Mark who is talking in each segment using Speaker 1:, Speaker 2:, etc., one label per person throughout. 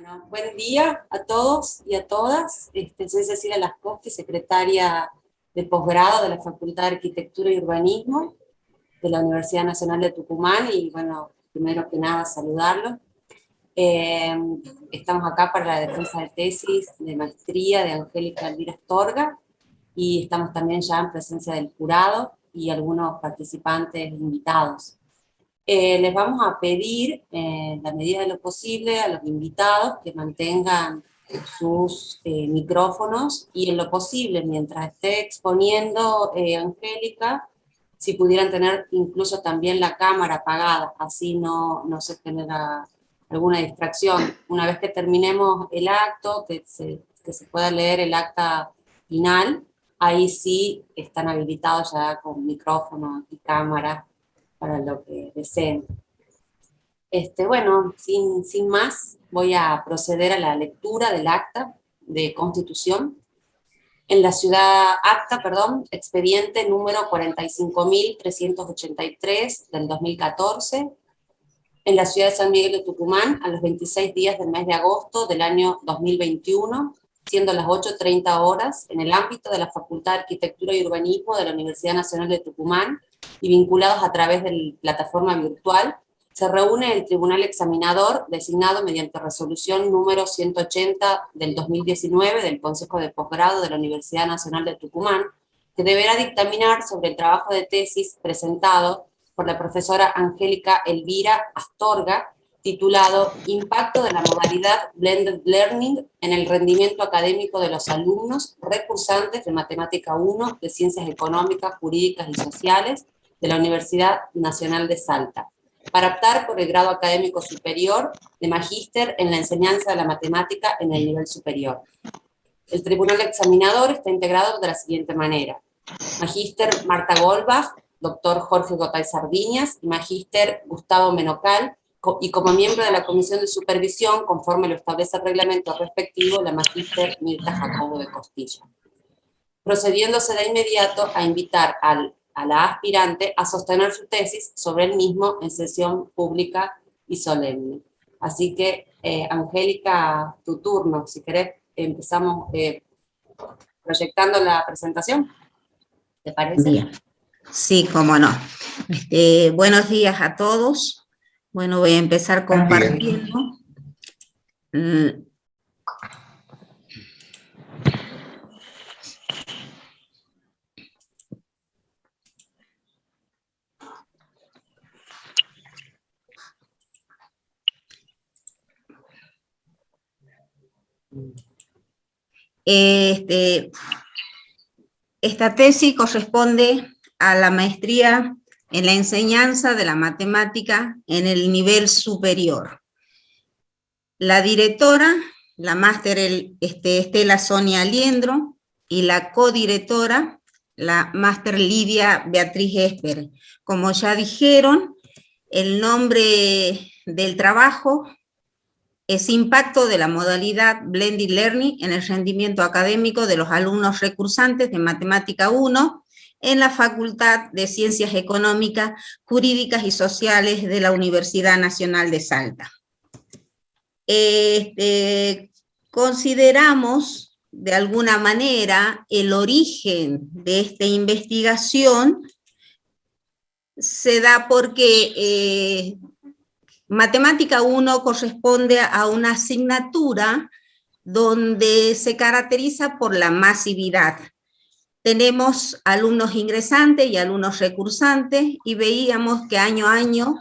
Speaker 1: Bueno, buen día a todos y a todas. Soy Cecilia Lascosque, secretaria de posgrado de la Facultad de Arquitectura y Urbanismo de la Universidad Nacional de Tucumán, y bueno, primero que nada saludarlos. Eh, Estamos acá para la defensa de tesis de maestría de Angélica Elvira Astorga, y estamos también ya en presencia del jurado y algunos participantes invitados. Les vamos a pedir, en la medida de lo posible, a los invitados que mantengan sus micrófonos, y en lo posible, mientras esté exponiendo Angélica, si pudieran tener incluso también la cámara apagada, así no se genera alguna distracción. Una vez que terminemos el acto, que se pueda leer el acta final, ahí sí están habilitados ya con micrófono y cámara para lo que deseen. Bueno, sin más, voy a proceder a la lectura del acta de constitución. En la ciudad, expediente número 45.383 del 2014, en la ciudad de San Miguel de Tucumán, a los 26 días del mes de agosto del año 2021, siendo las 8:30 horas, en el ámbito de la Facultad de Arquitectura y Urbanismo de la Universidad Nacional de Tucumán, y vinculados a través de la plataforma virtual, se reúne el Tribunal Examinador, designado mediante resolución número 180 del 2019 del Consejo de Posgrado de la Universidad Nacional de Tucumán, que deberá dictaminar sobre el trabajo de tesis presentado por la profesora Angélica Elvira Astorga, titulado Impacto de la modalidad Blended Learning en el rendimiento académico de los alumnos recursantes de Matemática 1 de Ciencias Económicas, Jurídicas y Sociales de la Universidad Nacional de Salta, para optar por el grado académico superior de magíster en la enseñanza de la matemática en el nivel superior. El tribunal examinador está integrado de la siguiente manera: magíster Marta Goldbach, doctor Jorge Gotay Sardiñas y magíster Gustavo Menocal, y como miembro de la comisión de supervisión, conforme lo establece el reglamento respectivo, la magíster Mirta Jacobo de Costilla. Procediéndose de inmediato a invitar a la aspirante a sostener su tesis sobre el mismo en sesión pública y solemne. Así que, Angélica, tu turno. Si querés, empezamos proyectando la presentación. ¿Te parece?
Speaker 2: Bien. Sí, cómo no. Buenos días a todos. Bueno, voy a empezar compartiendo. Esta tesis corresponde a la maestría en la enseñanza de la matemática en el nivel superior. La directora, la máster Estela Sonia Aliendro, y la codirectora, la máster Lidia Beatriz Esper. Como ya dijeron, el nombre del trabajo es Impacto de la modalidad Blended Learning en el rendimiento académico de los alumnos recursantes de Matemática 1 en la Facultad de Ciencias Económicas, Jurídicas y Sociales de la Universidad Nacional de Salta. Consideramos, de alguna manera, el origen de esta investigación se da porque Matemática 1 corresponde a una asignatura donde se caracteriza por la masividad. Tenemos alumnos ingresantes y alumnos recursantes, y veíamos que año a año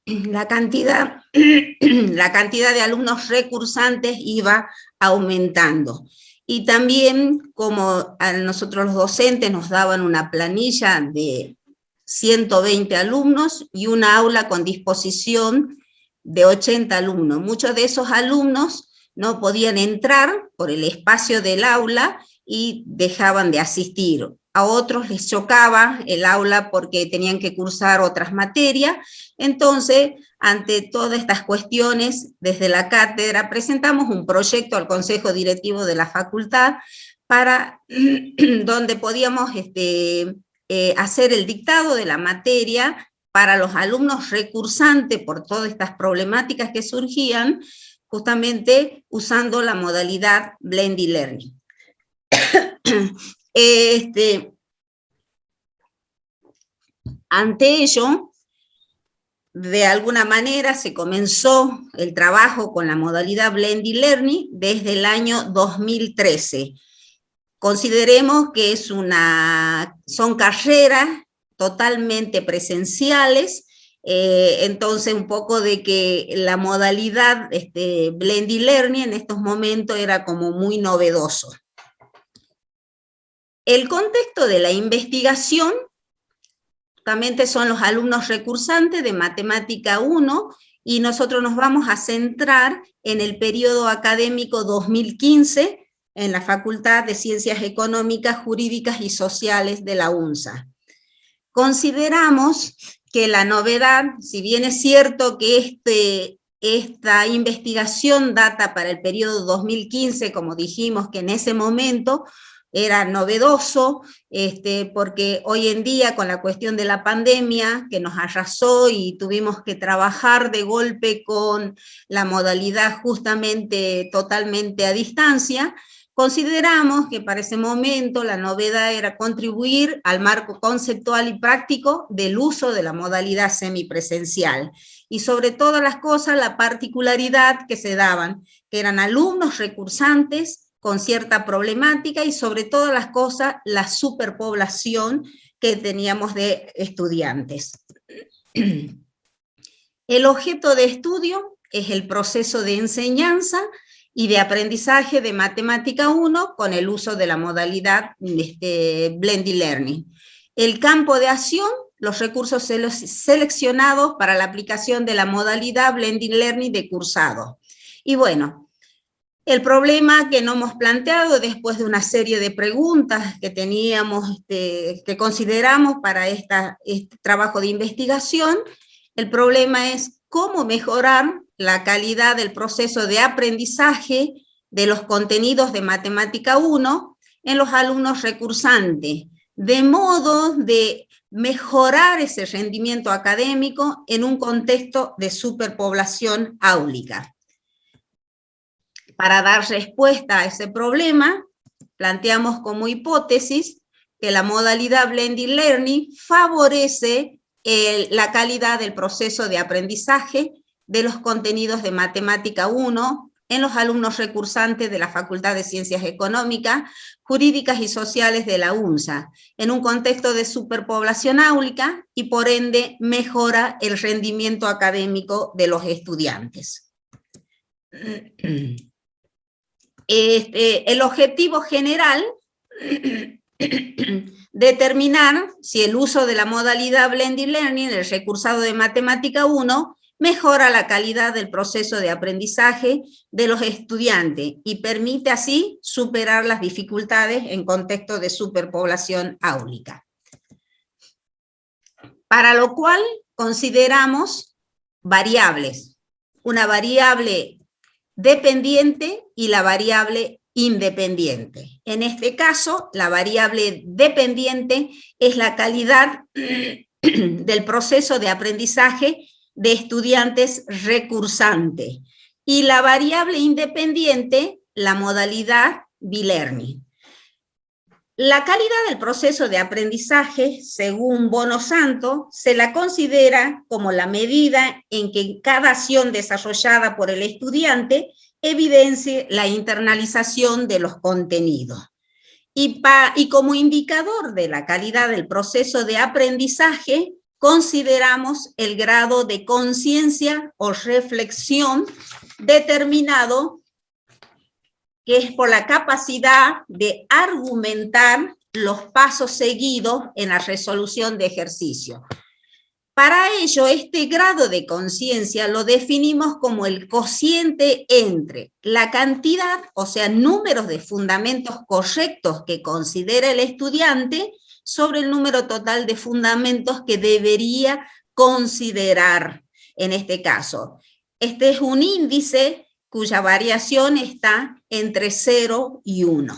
Speaker 2: la cantidad de alumnos recursantes iba aumentando. Y también, como a nosotros los docentes nos daban una planilla de 120 alumnos y una aula con disposición de 80 alumnos. Muchos de esos alumnos no podían entrar por el espacio del aula y dejaban de asistir. A otros les chocaba el aula porque tenían que cursar otras materias. Entonces, ante todas estas cuestiones, desde la cátedra presentamos un proyecto al Consejo Directivo de la Facultad para donde podíamos hacer el dictado de la materia para los alumnos recursantes por todas estas problemáticas que surgían, justamente usando la modalidad Blended Learning. Ante ello, de alguna manera se comenzó el trabajo con la modalidad Blended Learning desde el año 2013. Consideremos que son carreras totalmente presenciales, entonces un poco de que la modalidad Blended Learning en estos momentos era como muy novedoso. El contexto de la investigación justamente son los alumnos recursantes de Matemática 1 y nosotros nos vamos a centrar en el periodo académico 2015 en la Facultad de Ciencias Económicas, Jurídicas y Sociales de la UNSA. Consideramos que la novedad, si bien es cierto que esta investigación data para el periodo 2015, como dijimos que en ese momento era novedoso, porque hoy en día con la cuestión de la pandemia que nos arrasó y tuvimos que trabajar de golpe con la modalidad justamente totalmente a distancia, consideramos que para ese momento la novedad era contribuir al marco conceptual y práctico del uso de la modalidad semipresencial. Y sobre todas las cosas, la particularidad que se daban, que eran alumnos recursantes con cierta problemática y sobre todas las cosas, la superpoblación que teníamos de estudiantes. El objeto de estudio es el proceso de enseñanza y de aprendizaje de Matemática 1 con el uso de la modalidad Blended Learning. El campo de acción, los recursos seleccionados para la aplicación de la modalidad Blended Learning de cursado. Y bueno, el problema que nos hemos planteado después de una serie de preguntas que teníamos, que consideramos para este trabajo de investigación, el problema es cómo mejorar la calidad del proceso de aprendizaje de los contenidos de Matemática 1 en los alumnos recursantes, de modo de mejorar ese rendimiento académico en un contexto de superpoblación áulica. Para dar respuesta a ese problema, planteamos como hipótesis que la modalidad Blended Learning favorece la calidad del proceso de aprendizaje de los contenidos de Matemática 1 en los alumnos recursantes de la Facultad de Ciencias Económicas, Jurídicas y Sociales de la UNSA, en un contexto de superpoblación áulica y por ende mejora el rendimiento académico de los estudiantes. El objetivo general, determinar si el uso de la modalidad Blended Learning, el recursado de Matemática 1, mejora la calidad del proceso de aprendizaje de los estudiantes y permite así superar las dificultades en contexto de superpoblación áulica. Para lo cual consideramos variables, una variable dependiente y la variable independiente. En este caso, la variable dependiente es la calidad del proceso de aprendizaje de estudiantes recursantes y la variable independiente, la modalidad B-Learning. La calidad del proceso de aprendizaje, según Bono Santo, se la considera como la medida en que cada acción desarrollada por el estudiante evidencie la internalización de los contenidos. Y como indicador de la calidad del proceso de aprendizaje, consideramos el grado de conciencia o reflexión determinado, que es por la capacidad de argumentar los pasos seguidos en la resolución de ejercicio. Para ello, este grado de conciencia lo definimos como el cociente entre la cantidad, o sea, números de fundamentos correctos que considera el estudiante, sobre el número total de fundamentos que debería considerar en este caso. Este es un índice cuya variación está entre 0 y 1.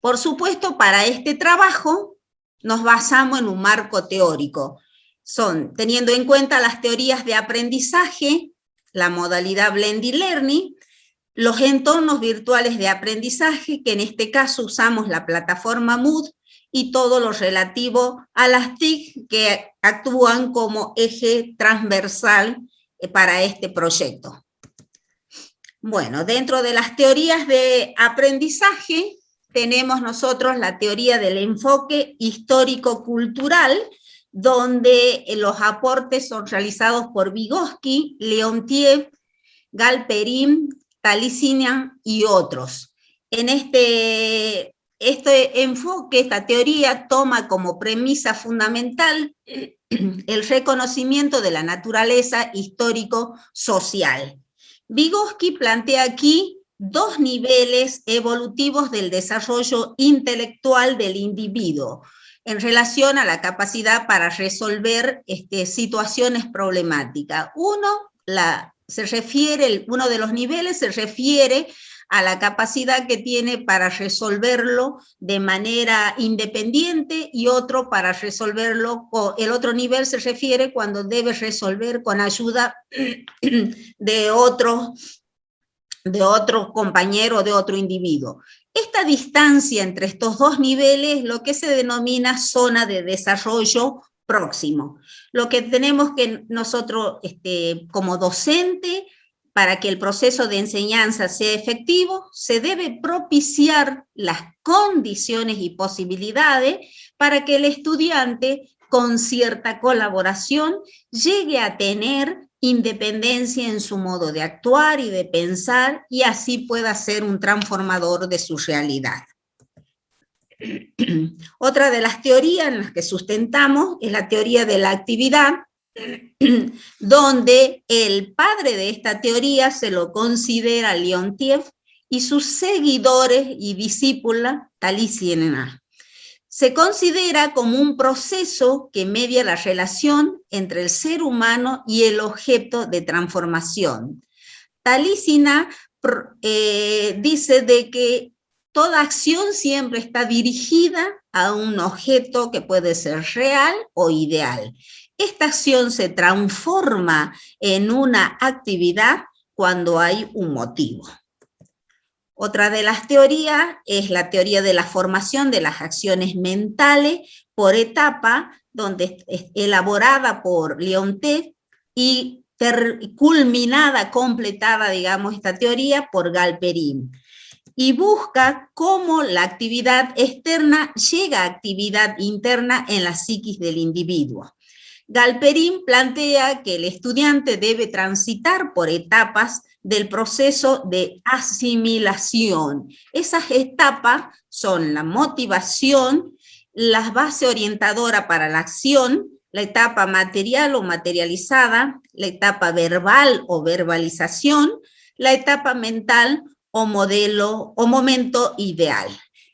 Speaker 2: Por supuesto, para este trabajo nos basamos en un marco teórico. Teniendo en cuenta las teorías de aprendizaje la modalidad Blended Learning, los entornos virtuales de aprendizaje, que en este caso usamos la plataforma Moodle, y todo lo relativo a las TIC que actúan como eje transversal para este proyecto. Bueno, dentro de las teorías de aprendizaje tenemos nosotros la teoría del enfoque histórico-cultural, donde los aportes son realizados por Vygotsky, Leontiev, Galperín, Talísina y otros. En este enfoque, esta teoría toma como premisa fundamental el reconocimiento de la naturaleza histórico-social. Vygotsky plantea aquí dos niveles evolutivos del desarrollo intelectual del individuo en relación a la capacidad para resolver situaciones problemáticas. Uno de los niveles se refiere a la capacidad que tiene para resolverlo de manera independiente, y otro para resolverlo, el otro nivel se refiere cuando debe resolver con ayuda de otro compañero, de otro individuo. Esta distancia entre estos dos niveles es lo que se denomina zona de desarrollo próximo. Lo que tenemos que nosotros, como docente, para que el proceso de enseñanza sea efectivo, se debe propiciar las condiciones y posibilidades para que el estudiante, con cierta colaboración, llegue a tener independencia en su modo de actuar y de pensar, y así pueda ser un transformador de su realidad. Otra de las teorías en las que sustentamos es la teoría de la actividad, donde el padre de esta teoría se lo considera Leontiev y sus seguidores y discípulos Talísina. Se considera como un proceso que media la relación entre el ser humano y el objeto de transformación. Talísina dice de que toda acción siempre está dirigida a un objeto que puede ser real o ideal. Esta acción se transforma en una actividad cuando hay un motivo. Otra de las teorías es la teoría de la formación de las acciones mentales por etapa, donde es elaborada por Leontiev y culminada, completada, digamos, esta teoría por Galperín. Y busca cómo la actividad externa llega a actividad interna en la psiquis del individuo. Galperín plantea que el estudiante debe transitar por etapas del proceso de asimilación. Esas etapas son la motivación, la base orientadora para la acción, la etapa material o materializada, la etapa verbal o verbalización, la etapa mental o modelo o momento ideal.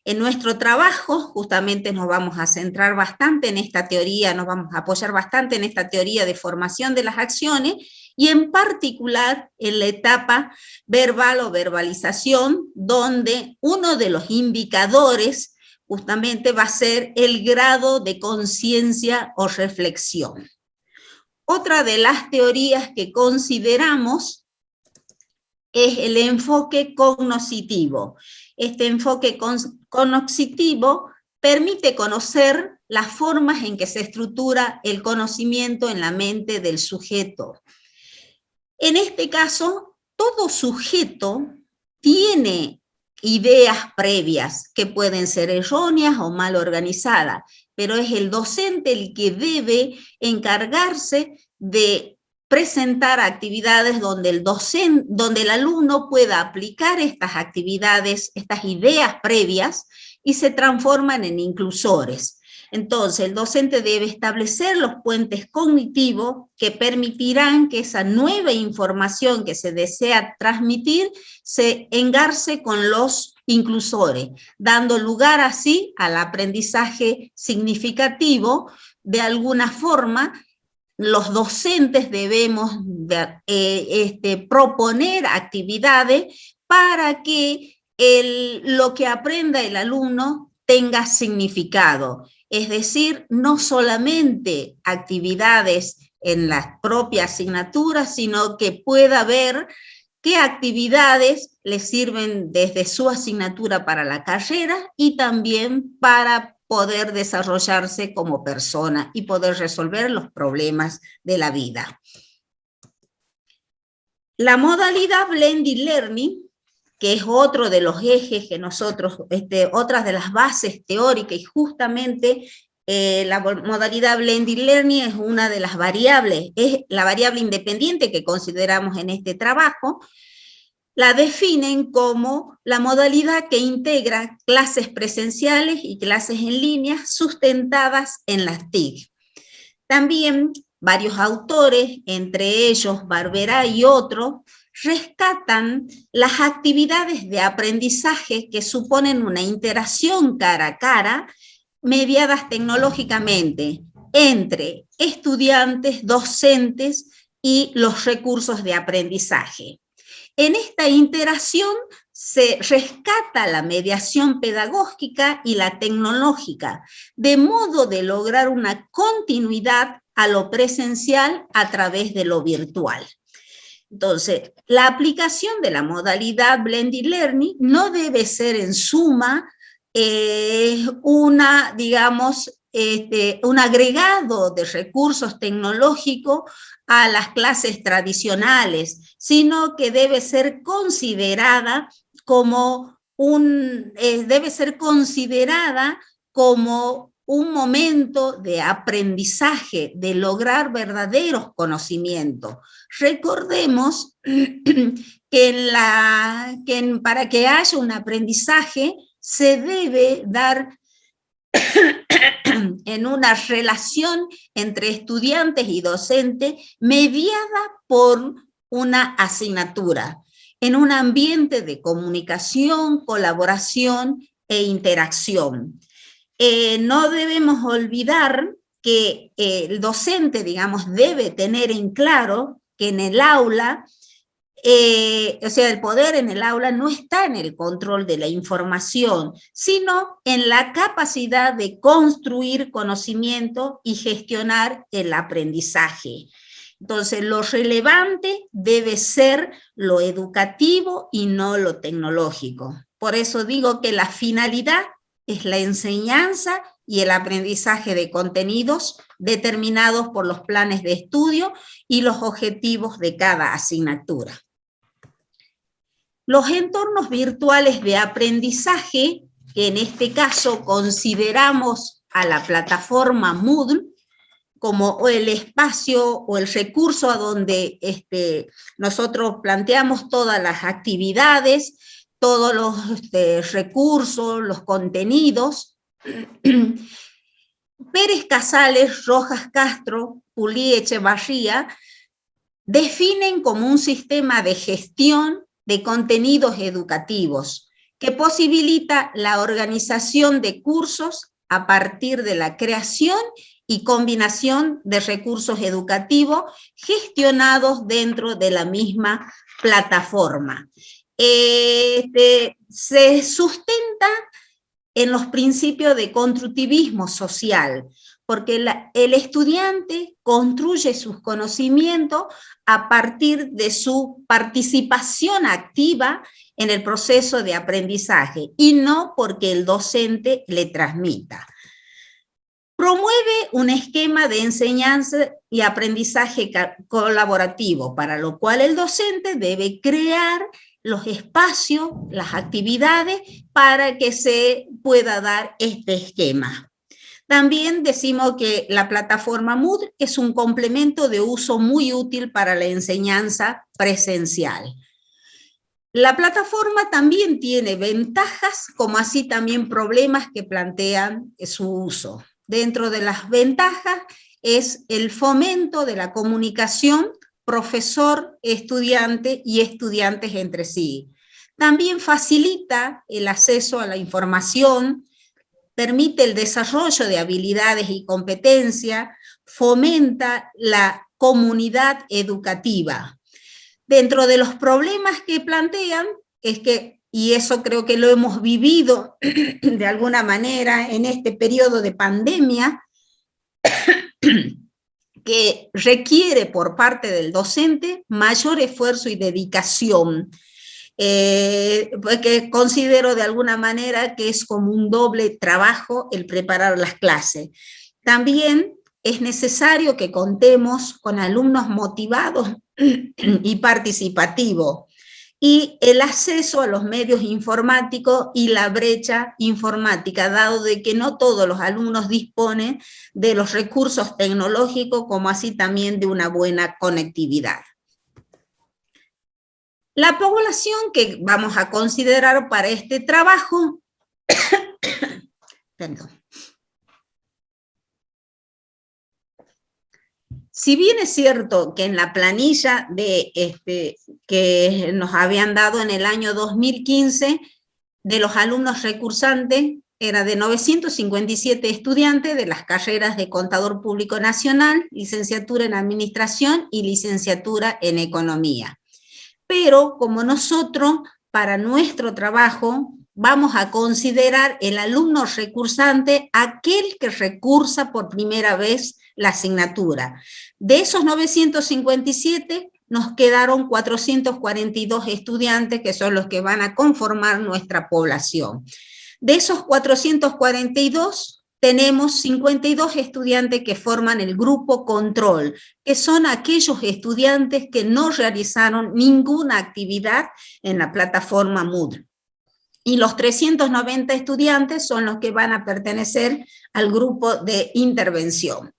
Speaker 2: En nuestro trabajo justamente nos vamos a centrar bastante en esta teoría, nos vamos a apoyar bastante en esta teoría de formación de las acciones, y en particular en la etapa verbal o verbalización, donde uno de los indicadores justamente va a ser el grado de conciencia o reflexión. Otra de las teorías que consideramos es el enfoque cognoscitivo. Este enfoque cognoscitivo permite conocer las formas en que se estructura el conocimiento en la mente del sujeto. En este caso, todo sujeto tiene ideas previas que pueden ser erróneas o mal organizadas, pero es el docente el que debe encargarse de presentar actividades donde el alumno pueda aplicar estas actividades, estas ideas previas, y se transforman en inclusores. Entonces, el docente debe establecer los puentes cognitivos que permitirán que esa nueva información que se desea transmitir se engarce con los inclusores, dando lugar así al aprendizaje significativo. De alguna forma, los docentes debemos proponer actividades para que lo que aprenda el alumno tenga significado. Es decir, no solamente actividades en la propia asignatura, sino que pueda ver qué actividades le sirven desde su asignatura para la carrera y también para poder desarrollarse como persona y poder resolver los problemas de la vida. La modalidad Blended Learning, que es otro de los ejes que nosotros, otras de las bases teóricas, y justamente la modalidad Blended Learning es una de las variables, es la variable independiente que consideramos en este trabajo. La definen como la modalidad que integra clases presenciales y clases en línea sustentadas en las TIC. También varios autores, entre ellos Barberá y otros, rescatan las actividades de aprendizaje que suponen una interacción cara a cara, mediadas tecnológicamente entre estudiantes, docentes y los recursos de aprendizaje. En esta interacción se rescata la mediación pedagógica y la tecnológica, de modo de lograr una continuidad a lo presencial a través de lo virtual. Entonces, la aplicación de la modalidad Blended Learning no debe ser en suma un agregado de recursos tecnológicos a las clases tradicionales, sino que debe ser considerada como un momento de aprendizaje, de lograr verdaderos conocimientos. Recordemos que, para que haya un aprendizaje se debe dar en una relación entre estudiantes y docentes mediada por una asignatura, en un ambiente de comunicación, colaboración e interacción. No debemos olvidar que el docente, debe tener en claro que en el aula, el poder en el aula no está en el control de la información, sino en la capacidad de construir conocimiento y gestionar el aprendizaje. Entonces, lo relevante debe ser lo educativo y no lo tecnológico. Por eso digo que la finalidad es la enseñanza y el aprendizaje de contenidos determinados por los planes de estudio y los objetivos de cada asignatura. Los entornos virtuales de aprendizaje, que en este caso consideramos a la plataforma Moodle como el espacio o el recurso a donde nosotros planteamos todas las actividades, todos los recursos, los contenidos. Pérez Casales, Rojas Castro, Pulí Echevarría definen como un sistema de gestión de contenidos educativos que posibilita la organización de cursos a partir de la creación y combinación de recursos educativos gestionados dentro de la misma plataforma. Se sustenta en los principios de constructivismo social, porque el estudiante construye sus conocimientos a partir de su participación activa en el proceso de aprendizaje y no porque el docente le transmita. Promueve un esquema de enseñanza y aprendizaje colaborativo, para lo cual el docente debe crear los espacios, las actividades para que se pueda dar este esquema. También decimos que la plataforma Moodle es un complemento de uso muy útil para la enseñanza presencial. La plataforma también tiene ventajas, como así también problemas que plantean su uso. Dentro de las ventajas es el fomento de la comunicación profesor, estudiante y estudiantes entre sí. También facilita el acceso a la información, permite el desarrollo de habilidades y competencias, fomenta la comunidad educativa. Dentro de los problemas que plantean es que, y eso creo que lo hemos vivido de alguna manera en este periodo de pandemia, que que requiere por parte del docente mayor esfuerzo y dedicación, porque considero de alguna manera que es como un doble trabajo el preparar las clases. También es necesario que contemos con alumnos motivados y participativos, y el acceso a los medios informáticos y la brecha informática, dado de que no todos los alumnos disponen de los recursos tecnológicos, como así también de una buena conectividad. La población que vamos a considerar para este trabajo, perdón. Si bien es cierto que en la planilla que nos habían dado en el año 2015, de los alumnos recursantes, era de 957 estudiantes de las carreras de Contador Público Nacional, licenciatura en Administración y licenciatura en Economía. Pero como nosotros, para nuestro trabajo, vamos a considerar el alumno recursante aquel que recursa por primera vez la asignatura. De esos 957, nos quedaron 442 estudiantes, que son los que van a conformar nuestra población. De esos 442, tenemos 52 estudiantes que forman el grupo control, que son aquellos estudiantes que no realizaron ninguna actividad en la plataforma Moodle. Y los 390 estudiantes son los que van a pertenecer al grupo de intervención.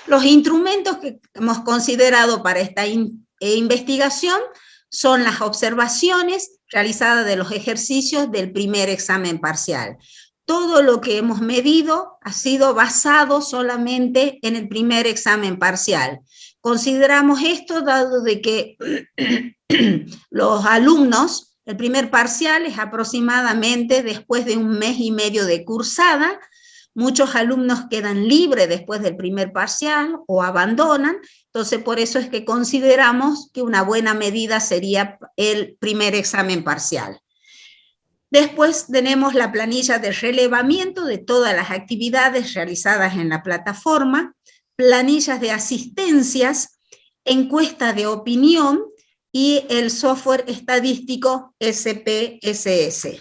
Speaker 2: Los instrumentos que hemos considerado para esta investigación son las observaciones realizadas de los ejercicios del primer examen parcial. Todo lo que hemos medido ha sido basado solamente en el primer examen parcial. Consideramos esto dado de que los alumnos, el primer parcial es aproximadamente después de 1 mes y medio de cursada. Muchos alumnos quedan libres después del primer parcial o abandonan, entonces por eso es que consideramos que una buena medida sería el primer examen parcial. Después tenemos la planilla de relevamiento de todas las actividades realizadas en la plataforma, planillas de asistencias, encuesta de opinión y el software estadístico SPSS.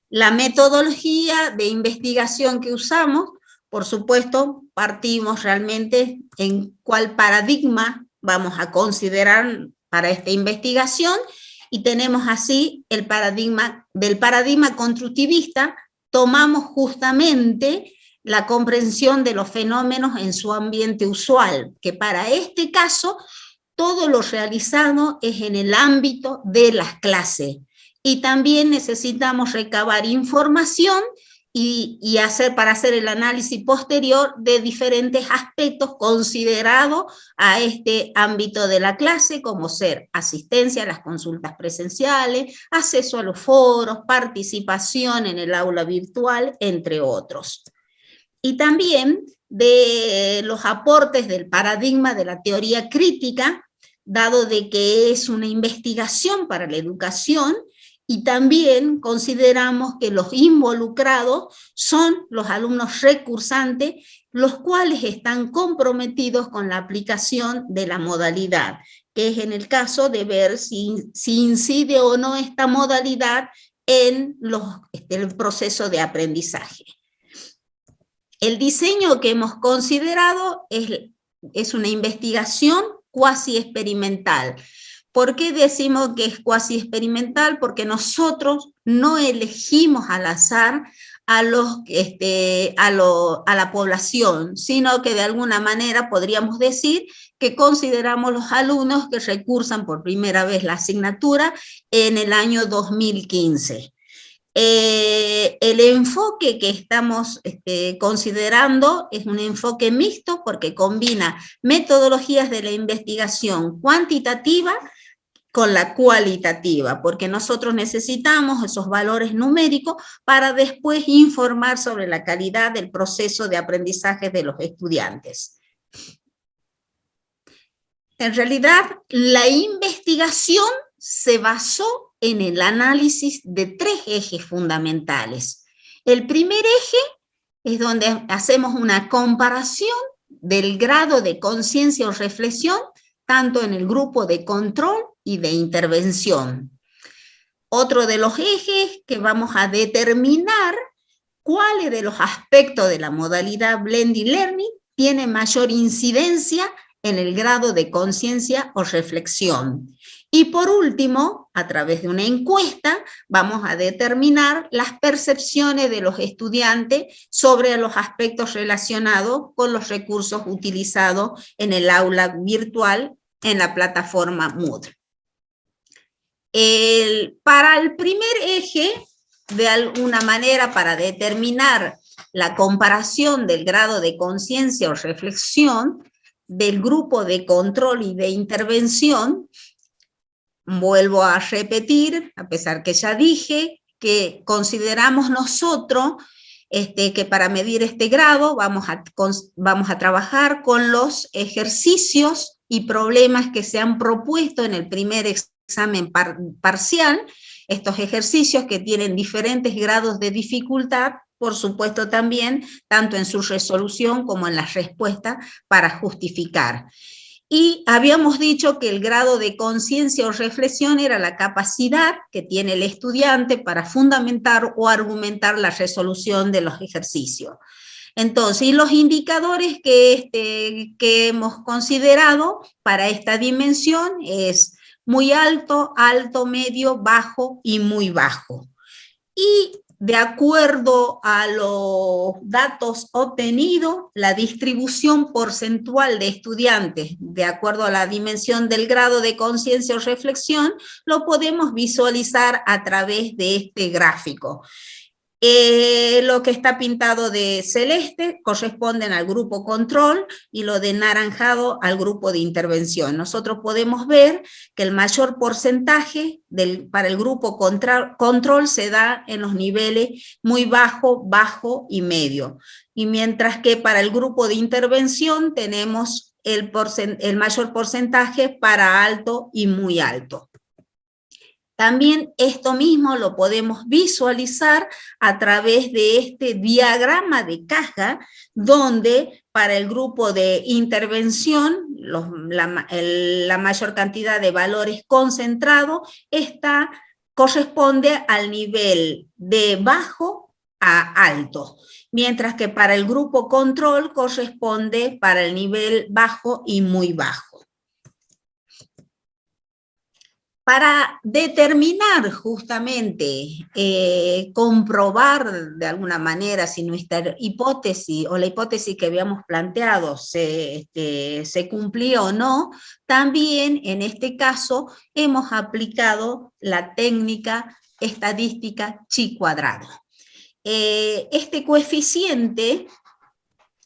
Speaker 2: La metodología de investigación que usamos, por supuesto, partimos realmente en cuál paradigma vamos a considerar para esta investigación, y tenemos así el paradigma constructivista. Tomamos justamente la comprensión de los fenómenos en su ambiente usual, que para este caso todo lo realizado es en el ámbito de las clases. Y también necesitamos recabar información para hacer el análisis posterior de diferentes aspectos considerados a este ámbito de la clase, como ser asistencia a las consultas presenciales, acceso a los foros, participación en el aula virtual, entre otros. Y también de los aportes del paradigma de la teoría crítica, dado de que es una investigación para la educación, y también consideramos que los involucrados son los alumnos recursantes, los cuales están comprometidos con la aplicación de la modalidad, que es en el caso de ver si incide o no esta modalidad en el proceso de aprendizaje. El diseño que hemos considerado es una investigación cuasi experimental. ¿Por qué decimos que es cuasi experimental? Porque nosotros no elegimos al azar a la población, sino que de alguna manera podríamos decir que consideramos los alumnos que recursan por primera vez la asignatura en el año 2015. El enfoque que estamos considerando es un enfoque mixto porque combina metodologías de la investigación cuantitativa con la cualitativa, porque nosotros necesitamos esos valores numéricos para después informar sobre la calidad del proceso de aprendizaje de los estudiantes. En realidad, la investigación se basó en el análisis de 3 ejes fundamentales. El primer eje es donde hacemos una comparación del grado de conciencia o reflexión, tanto en el grupo de control y de intervención. Otro de los ejes que vamos a determinar cuáles de los aspectos de la modalidad Blended Learning tiene mayor incidencia en el grado de conciencia o reflexión. Y por último, a través de una encuesta, vamos a determinar las percepciones de los estudiantes sobre los aspectos relacionados con los recursos utilizados en el aula virtual en la plataforma Moodle. Para el primer eje, de alguna manera, para determinar la comparación del grado de conciencia o reflexión del grupo de control y de intervención, vuelvo a repetir, a pesar que ya dije, que consideramos nosotros que para medir este grado vamos a trabajar con los ejercicios y problemas que se han propuesto en el primer examen parcial, estos ejercicios que tienen diferentes grados de dificultad, por supuesto también, tanto en su resolución como en la respuesta para justificar. Y habíamos dicho que el grado de conciencia o reflexión era la capacidad que tiene el estudiante para fundamentar o argumentar la resolución de los ejercicios. Entonces, y los indicadores que hemos considerado para esta dimensión es muy alto, alto, medio, bajo y muy bajo. Y de acuerdo a los datos obtenidos, la distribución porcentual de estudiantes, de acuerdo a la dimensión del grado de conciencia o reflexión, lo podemos visualizar a través de este gráfico. Lo que está pintado de celeste corresponden al grupo control y lo de naranjado al grupo de intervención. Nosotros podemos ver que el mayor porcentaje para el grupo control se da en los niveles muy bajo, bajo y medio. Y mientras que para el grupo de intervención tenemos el mayor porcentaje para alto y muy alto. También esto mismo lo podemos visualizar a través de este diagrama de caja, donde para el grupo de intervención la mayor cantidad de valores concentrados corresponde al nivel de bajo a alto, mientras que para el grupo control corresponde para el nivel bajo y muy bajo. Para determinar justamente, comprobar de alguna manera si nuestra hipótesis o la hipótesis que habíamos planteado se cumplió o no, también en este caso hemos aplicado la técnica estadística chi cuadrado. Este coeficiente,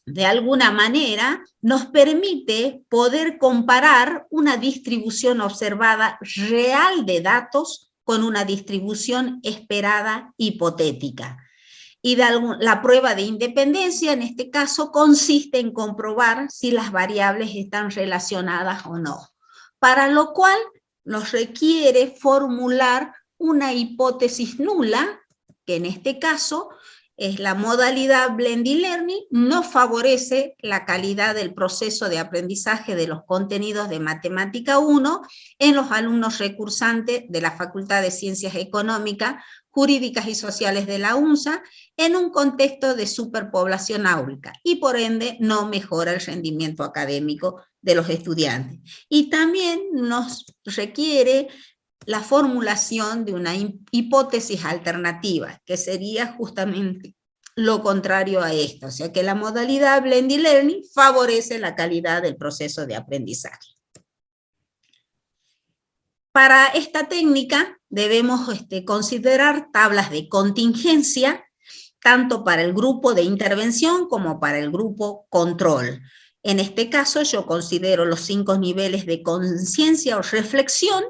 Speaker 2: de alguna manera, nos permite poder comparar una distribución observada real de datos con una distribución esperada hipotética. Y la prueba de independencia, en este caso, consiste en comprobar si las variables están relacionadas o no, para lo cual nos requiere formular una hipótesis nula, que en este caso es la modalidad Blended Learning, no favorece la calidad del proceso de aprendizaje de los contenidos de Matemática 1 en los alumnos recursantes de la Facultad de Ciencias Económicas, Jurídicas y Sociales de la UNSA en un contexto de superpoblación áurica y por ende no mejora el rendimiento académico de los estudiantes. Y también nos requiere la formulación de una hipótesis alternativa, que sería justamente lo contrario a esto, o sea que la modalidad Blended Learning favorece la calidad del proceso de aprendizaje. Para esta técnica debemos considerar tablas de contingencia, tanto para el grupo de intervención como para el grupo control. En este caso yo considero los 5 niveles de conciencia o reflexión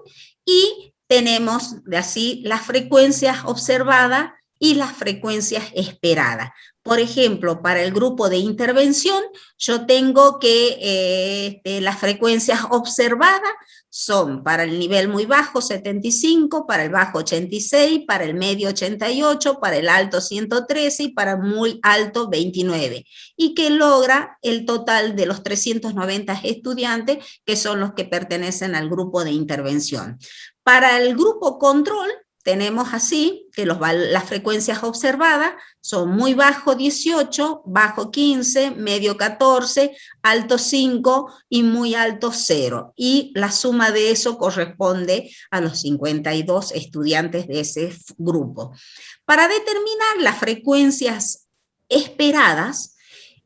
Speaker 2: y tenemos de así las frecuencias observadas y las frecuencias esperadas. Por ejemplo, para el grupo de intervención, yo tengo que las frecuencias observadas son para el nivel muy bajo 75, para el bajo 86, para el medio 88, para el alto 113 y para el muy alto 29, y que logra el total de los 390 estudiantes que son los que pertenecen al grupo de intervención. Para el grupo control, tenemos así que las frecuencias observadas son muy bajo 18, bajo 15, medio 14, alto 5 y muy alto 0. Y la suma de eso corresponde a los 52 estudiantes de ese grupo. Para determinar las frecuencias esperadas,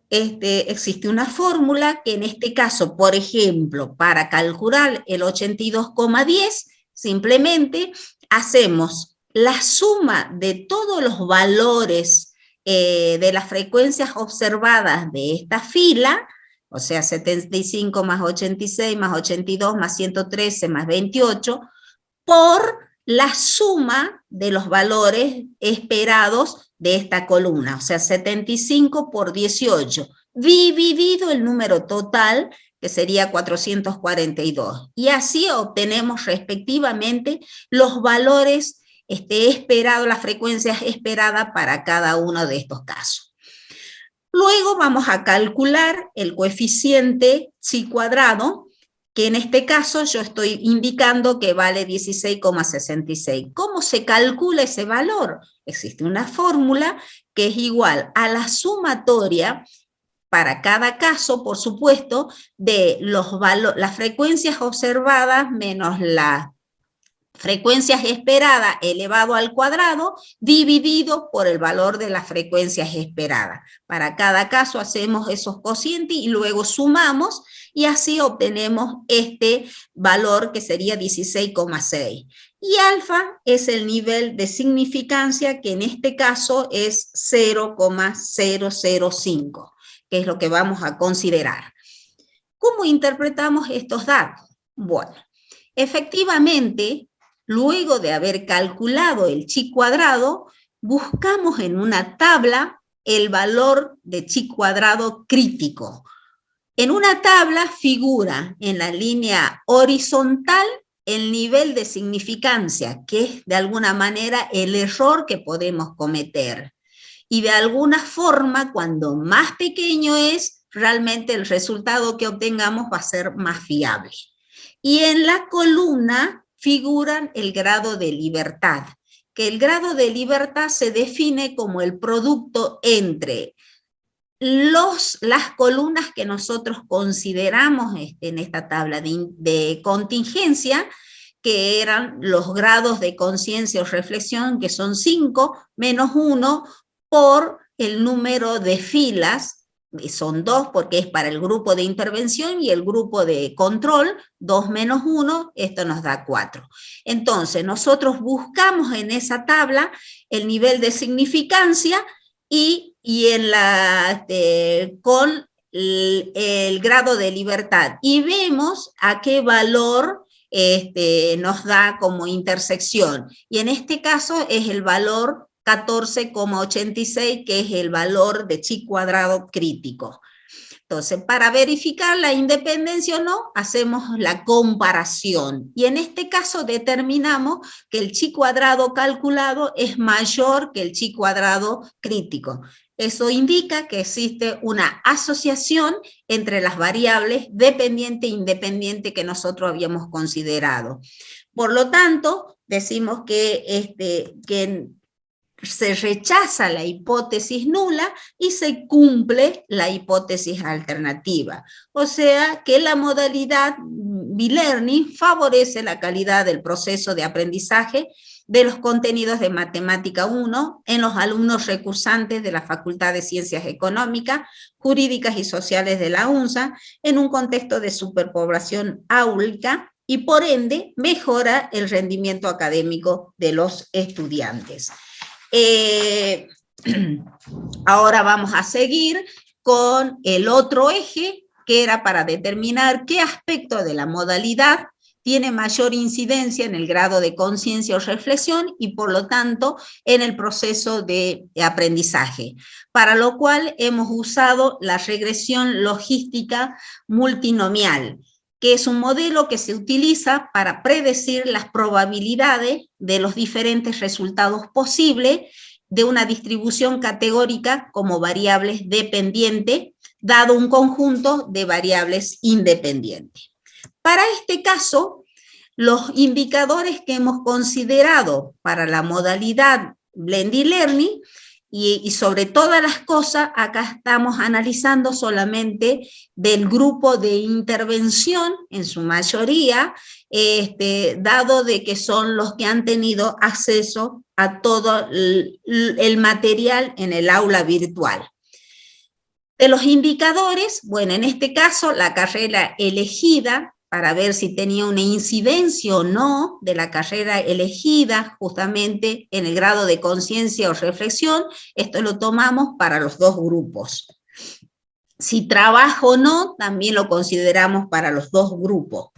Speaker 2: existe una fórmula que en este caso, por ejemplo, para calcular el 82,10, simplemente hacemos la suma de todos los valores de las frecuencias observadas de esta fila, o sea, 75 más 86 más 82 más 113 más 28, por la suma de los valores esperados de esta columna, o sea, 75 por 18, dividido el número total, que sería 442. Y así obtenemos respectivamente los valores esperados, las frecuencias esperadas para cada uno de estos casos. Luego vamos a calcular el coeficiente chi cuadrado, que en este caso yo estoy indicando que vale 16,66. ¿Cómo se calcula ese valor? Existe una fórmula que es igual a la sumatoria para cada caso, por supuesto, de las frecuencias observadas menos las frecuencias esperadas elevado al cuadrado dividido por el valor de las frecuencias esperadas. Para cada caso hacemos esos cocientes y luego sumamos y así obtenemos este valor que sería 16,6. Y alfa es el nivel de significancia que en este caso es 0,005, que es lo que vamos a considerar. ¿Cómo interpretamos estos datos? Bueno, efectivamente, luego de haber calculado el chi cuadrado, buscamos en una tabla el valor de chi cuadrado crítico. En una tabla figura en la línea horizontal el nivel de significancia, que es de alguna manera el error que podemos cometer. Y de alguna forma, cuando más pequeño es, realmente el resultado que obtengamos va a ser más fiable. Y en la columna figuran el grado de libertad, que el grado de libertad se define como el producto entre las columnas que nosotros consideramos en esta tabla de contingencia, que eran los grados de conciencia o reflexión, que son 5 menos 1, por el número de filas, son 2 porque es para el grupo de intervención y el grupo de control, 2 menos 1, esto nos da 4. Entonces, nosotros buscamos en esa tabla el nivel de significancia y en con el grado de libertad y vemos a qué valor nos da como intersección. Y en este caso es el valor 14,86, que es el valor de chi cuadrado crítico. Entonces, para verificar la independencia o no, hacemos la comparación. Y en este caso determinamos que el chi cuadrado calculado es mayor que el chi cuadrado crítico. Eso indica que existe una asociación entre las variables dependiente e independiente que nosotros habíamos considerado. Por lo tanto, decimos que se rechaza la hipótesis nula y se cumple la hipótesis alternativa. O sea que la modalidad B-Learning favorece la calidad del proceso de aprendizaje de los contenidos de Matemática 1 en los alumnos recursantes de la Facultad de Ciencias Económicas, Jurídicas y Sociales de la UNSA en un contexto de superpoblación áulica y por ende mejora el rendimiento académico de los estudiantes. Ahora vamos a seguir con el otro eje, que era para determinar qué aspecto de la modalidad tiene mayor incidencia en el grado de conciencia o reflexión y por lo tanto en el proceso de aprendizaje, para lo cual hemos usado la regresión logística multinomial, que es un modelo que se utiliza para predecir las probabilidades de los diferentes resultados posibles de una distribución categórica como variables dependientes, dado un conjunto de variables independientes. Para este caso, los indicadores que hemos considerado para la modalidad Blended Learning, y sobre todas las cosas, acá estamos analizando solamente del grupo de intervención, en su mayoría, dado de que son los que han tenido acceso a todo el material en el aula virtual. De los indicadores, bueno, en este caso, la carrera elegida, para ver si tenía una incidencia o no de la carrera elegida justamente en el grado de conciencia o reflexión, esto lo tomamos para los dos grupos. Si trabajo o no, también lo consideramos para los dos grupos.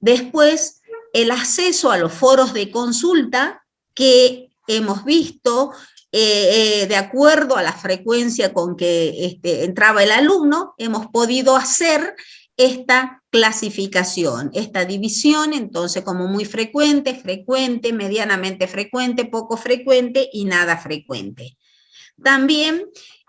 Speaker 2: Después, el acceso a los foros de consulta que hemos visto de acuerdo a la frecuencia con que entraba el alumno, hemos podido hacer esta clasificación, esta división, entonces como muy frecuente, frecuente, medianamente frecuente, poco frecuente y nada frecuente. También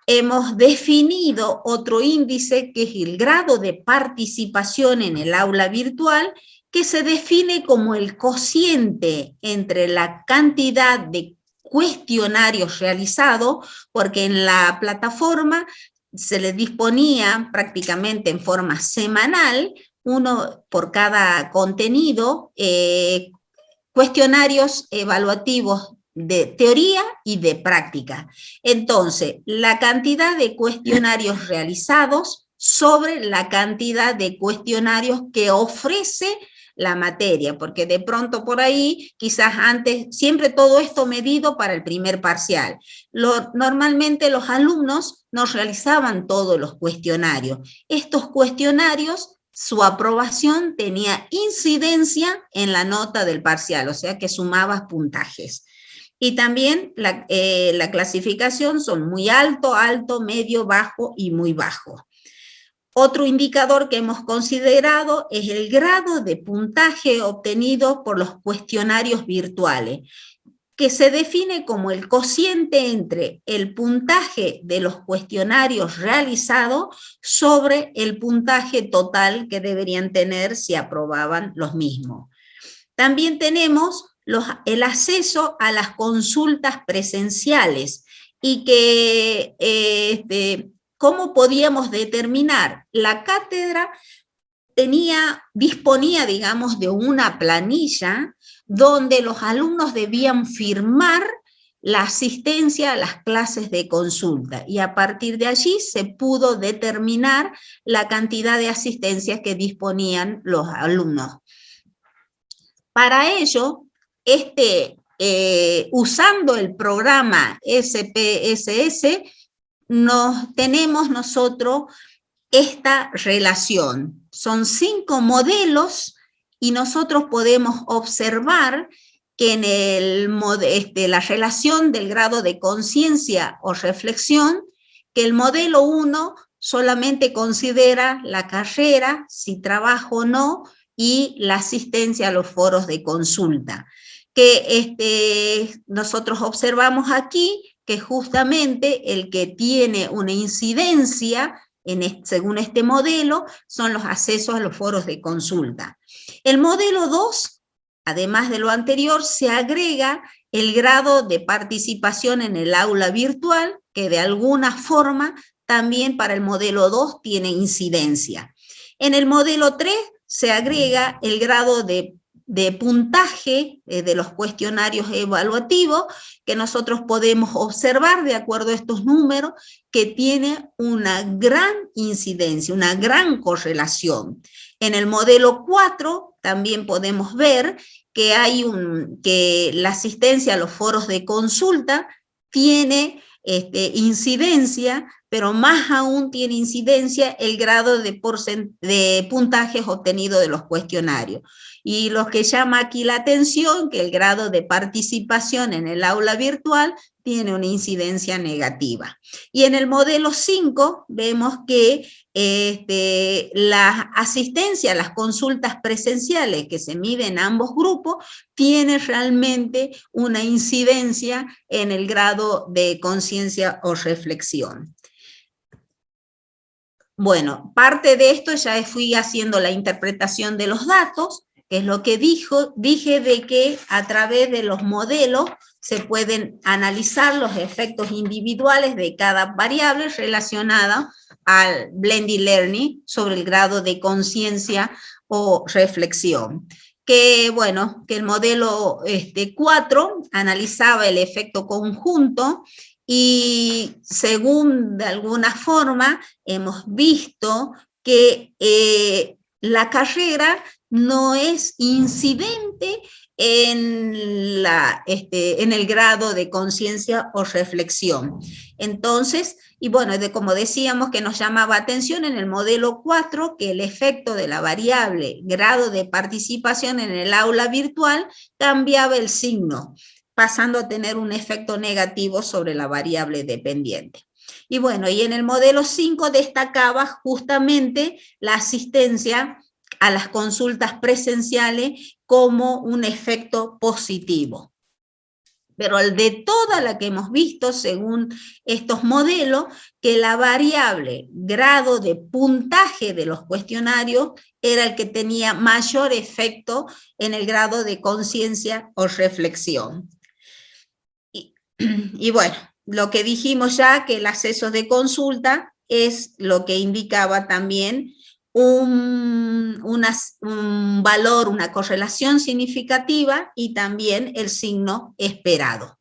Speaker 2: hemos definido otro índice que es el grado de participación en el aula virtual, que se define como el cociente entre la cantidad de cuestionarios realizados, porque en la plataforma se les disponía prácticamente en forma semanal, uno por cada contenido, cuestionarios evaluativos de teoría y de práctica. Entonces, la cantidad de cuestionarios realizados sobre la cantidad de cuestionarios que ofrece la materia, porque de pronto por ahí, quizás antes, siempre todo esto medido para el primer parcial. Normalmente los alumnos no realizaban todos los cuestionarios. Estos cuestionarios, su aprobación tenía incidencia en la nota del parcial, o sea que sumaba puntajes. Y también la clasificación son muy alto, alto, medio, bajo y muy bajo. Otro indicador que hemos considerado es el grado de puntaje obtenido por los cuestionarios virtuales, que se define como el cociente entre el puntaje de los cuestionarios realizados sobre el puntaje total que deberían tener si aprobaban los mismos. También tenemos el acceso a las consultas presenciales y que ¿cómo podíamos determinar? La cátedra disponía, digamos, de una planilla donde los alumnos debían firmar la asistencia a las clases de consulta y a partir de allí se pudo determinar la cantidad de asistencias que disponían los alumnos. Para ello, usando el programa SPSS, tenemos nosotros esta relación. Son 5 modelos y nosotros podemos observar que en la relación del grado de conciencia o reflexión, que el modelo 1 solamente considera la carrera, si trabajo o no, y la asistencia a los foros de consulta. Que nosotros observamos aquí que justamente el que tiene una incidencia, según este modelo, son los accesos a los foros de consulta. El modelo 2, además de lo anterior, se agrega el grado de participación en el aula virtual, que de alguna forma también para el modelo 2 tiene incidencia. En el modelo 3 se agrega el grado de puntaje de los cuestionarios evaluativos que nosotros podemos observar de acuerdo a estos números que tiene una gran incidencia, una gran correlación. En el modelo 4 también podemos ver que la asistencia a los foros de consulta tiene incidencia, pero más aún tiene incidencia el grado de puntajes obtenidos de los cuestionarios. Y lo que llama aquí la atención, que el grado de participación en el aula virtual tiene una incidencia negativa. Y en el modelo 5 vemos que la asistencia a las consultas presenciales que se miden en ambos grupos tiene realmente una incidencia en el grado de conciencia o reflexión. Bueno, parte de esto ya fui haciendo la interpretación de los datos, que es lo que dije de que a través de los modelos se pueden analizar los efectos individuales de cada variable relacionada al blended learning sobre el grado de conciencia o reflexión. Que bueno, que el modelo 4 analizaba el efecto conjunto y según de alguna forma hemos visto que la carrera no es incidente en el grado de conciencia o reflexión. Entonces, y bueno, como decíamos que nos llamaba atención en el modelo 4, que el efecto de la variable grado de participación en el aula virtual cambiaba el signo, pasando a tener un efecto negativo sobre la variable dependiente. Y bueno, y en el modelo 5 destacaba justamente la asistencia a las consultas presenciales como un efecto positivo. Pero el de toda la que hemos visto, según estos modelos, que la variable grado de puntaje de los cuestionarios era el que tenía mayor efecto en el grado de conciencia o reflexión. Y bueno, lo que dijimos ya, que el acceso de consulta es lo que indicaba también un valor, una correlación significativa y también el signo esperado.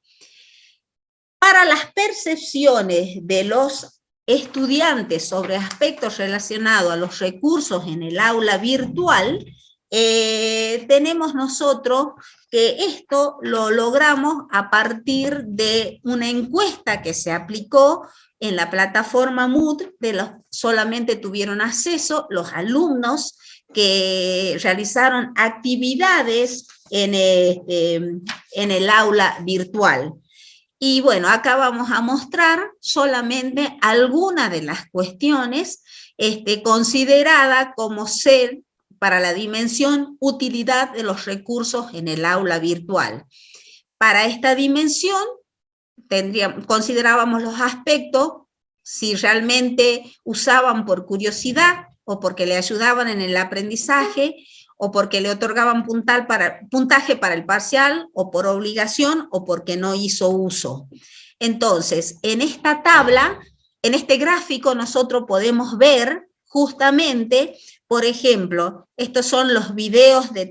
Speaker 2: Para las percepciones de los estudiantes sobre aspectos relacionados a los recursos en el aula virtual, tenemos nosotros que esto lo logramos a partir de una encuesta que se aplicó en la plataforma Moodle, solamente tuvieron acceso los alumnos que realizaron actividades en el aula virtual. Y bueno, acá vamos a mostrar solamente algunas de las cuestiones consideradas como ser para la dimensión utilidad de los recursos en el aula virtual. Para esta dimensión considerábamos los aspectos, si realmente usaban por curiosidad o porque le ayudaban en el aprendizaje o porque le otorgaban puntaje para el parcial o por obligación o porque no hizo uso. Entonces, en esta tabla, en este gráfico nosotros podemos ver justamente, por ejemplo, estos son los videos de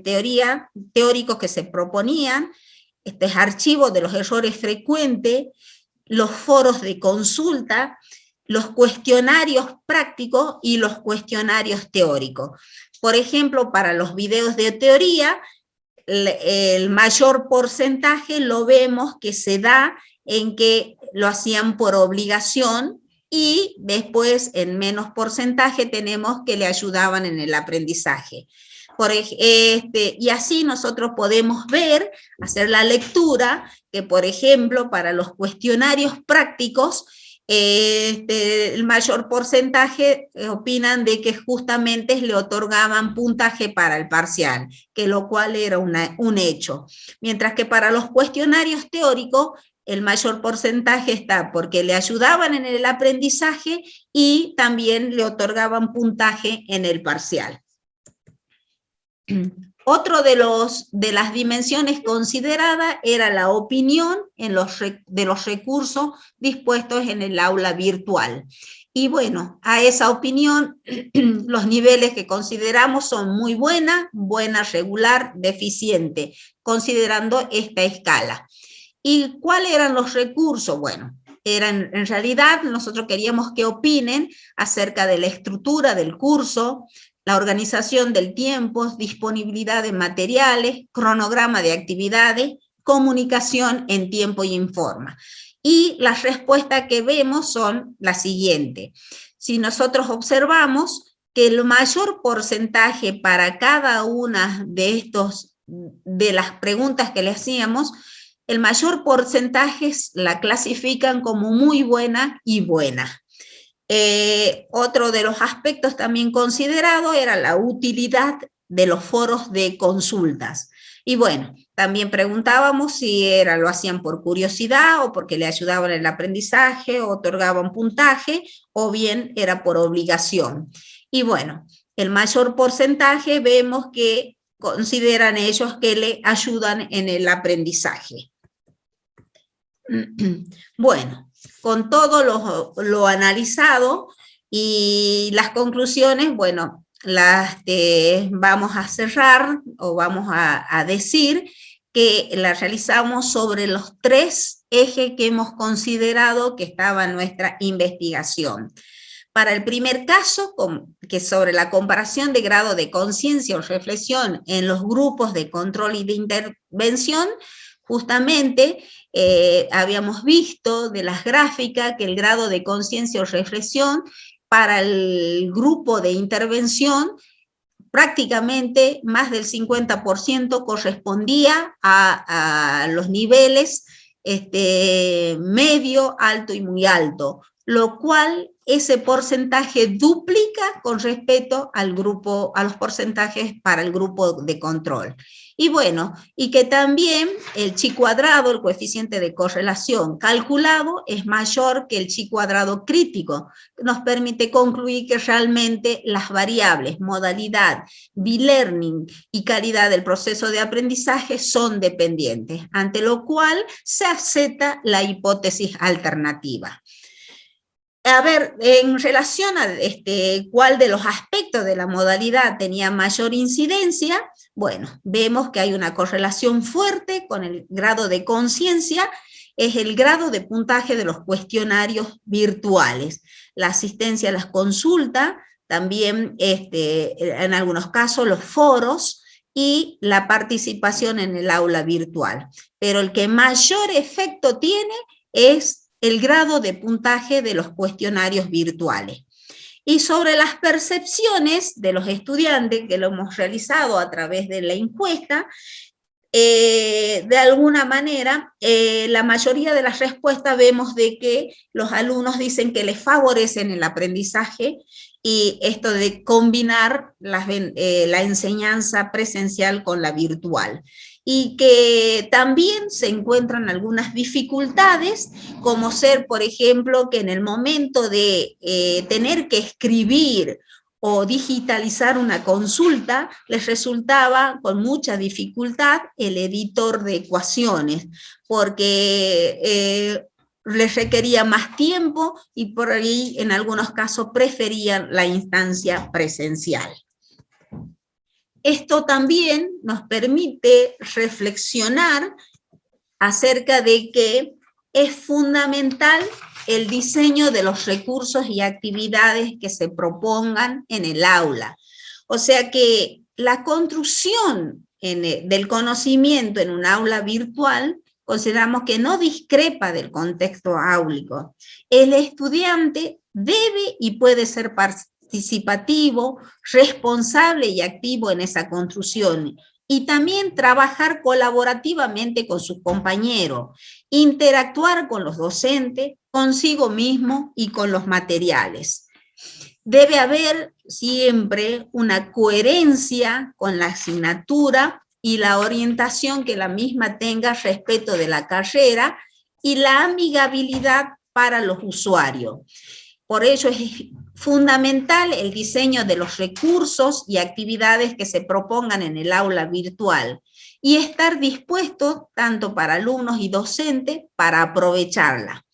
Speaker 2: teóricos que se proponían, archivos de los errores frecuentes, los foros de consulta, los cuestionarios prácticos y los cuestionarios teóricos. Por ejemplo, para los videos de teoría, el mayor porcentaje lo vemos que se da en que lo hacían por obligación y después en menos porcentaje tenemos que le ayudaban en el aprendizaje. Y así nosotros podemos ver, hacer la lectura, que por ejemplo para los cuestionarios prácticos, el mayor porcentaje opinan de que justamente le otorgaban puntaje para el parcial, que lo cual era un hecho. Mientras que para los cuestionarios teóricos, el mayor porcentaje está porque le ayudaban en el aprendizaje y también le otorgaban puntaje en el parcial. Otro de las dimensiones consideradas era la opinión de los recursos dispuestos en el aula virtual. Y bueno, a esa opinión, los niveles que consideramos son muy buena, regular, deficiente, considerando esta escala. ¿Y cuáles eran los recursos? Bueno, en realidad nosotros queríamos que opinen acerca de la estructura del curso, la organización del tiempo, disponibilidad de materiales, cronograma de actividades, comunicación en tiempo y en forma. y las respuestas que vemos son las siguientes. Si nosotros observamos que el mayor porcentaje para cada una de las preguntas que le hacíamos, el mayor porcentaje la clasifican como muy buena y buena. Otro de los aspectos también considerado era la utilidad de los foros de consultas. Y bueno, también preguntábamos si lo hacían por curiosidad o porque le ayudaban en el aprendizaje, o otorgaban puntaje, o bien era por obligación. Y bueno, el mayor porcentaje vemos que consideran ellos que le ayudan en el aprendizaje. Bueno, con todo lo analizado y las conclusiones, bueno, vamos a cerrar o vamos a decir que la realizamos sobre los 3 ejes que hemos considerado que estaba en nuestra investigación. Para el primer caso, que es sobre la comparación de grado de conciencia o reflexión en los grupos de control y de intervención, justamente habíamos visto de las gráficas que el grado de conciencia o reflexión para el grupo de intervención prácticamente más del 50% correspondía a los niveles medio, alto y muy alto, lo cual ese porcentaje duplica con respecto a los porcentajes para el grupo de control. Y bueno, y que también el chi cuadrado, el coeficiente de correlación calculado, es mayor que el chi cuadrado crítico. Nos permite concluir que realmente las variables, modalidad, B-learning y calidad del proceso de aprendizaje son dependientes, ante lo cual se acepta la hipótesis alternativa. A ver, en relación a cuál de los aspectos de la modalidad tenía mayor incidencia, bueno, vemos que hay una correlación fuerte con el grado de conciencia, es el grado de puntaje de los cuestionarios virtuales, la asistencia a las consultas, también en algunos casos los foros y la participación en el aula virtual. Pero el que mayor efecto tiene es el grado de puntaje de los cuestionarios virtuales. Y sobre las percepciones de los estudiantes, que lo hemos realizado a través de la encuesta, de alguna manera, la mayoría de las respuestas vemos de que los alumnos dicen que les favorecen el aprendizaje y esto de combinar la enseñanza presencial con la virtual. Y que también se encuentran algunas dificultades, como ser, por ejemplo, que en el momento de tener que escribir o digitalizar una consulta, les resultaba con mucha dificultad el editor de ecuaciones, porque les requería más tiempo y por ahí en algunos casos preferían la instancia presencial. Esto también nos permite reflexionar acerca de que es fundamental el diseño de los recursos y actividades que se propongan en el aula. O sea que la construcción del conocimiento en un aula virtual consideramos que no discrepa del contexto áulico. El estudiante debe y puede ser participativo, responsable y activo en esa construcción, y también trabajar colaborativamente con sus compañeros, interactuar con los docentes, consigo mismo y con los materiales. Debe haber siempre una coherencia con la asignatura y la orientación que la misma tenga respecto de la carrera y la amigabilidad para los usuarios. Por ello es fundamental el diseño de los recursos y actividades que se propongan en el aula virtual y estar dispuesto tanto para alumnos y docentes para aprovecharla.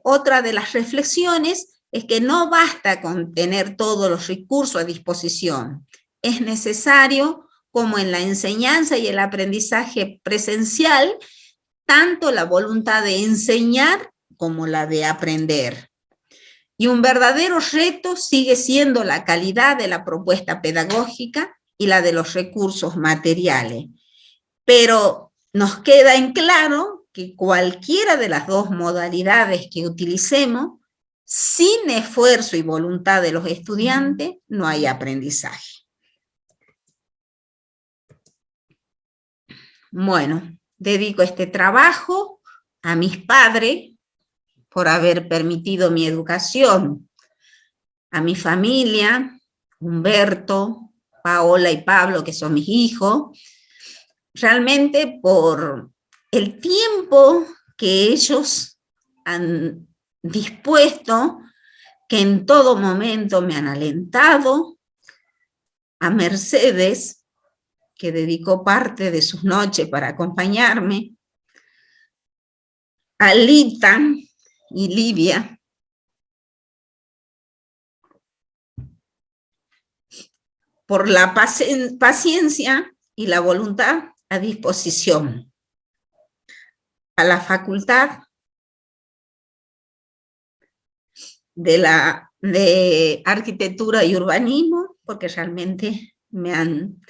Speaker 2: Otra de las reflexiones es que no basta con tener todos los recursos a disposición. Es necesario, como en la enseñanza y el aprendizaje presencial, tanto la voluntad de enseñar como la de aprender. Y un verdadero reto sigue siendo la calidad de la propuesta pedagógica y la de los recursos materiales. Pero nos queda en claro que cualquiera de las dos modalidades que utilicemos, sin esfuerzo y voluntad de los estudiantes, no hay aprendizaje. Bueno, dedico este trabajo a mis padres por haber permitido mi educación, a mi familia, Humberto, Paola y Pablo, que son mis hijos, realmente por el tiempo que ellos han dispuesto, que en todo momento me han alentado, a Mercedes, que dedicó parte de sus noches para acompañarme, a Lita y Livia, por la paciencia y la voluntad a disposición, a la facultad de arquitectura y urbanismo, porque realmente me han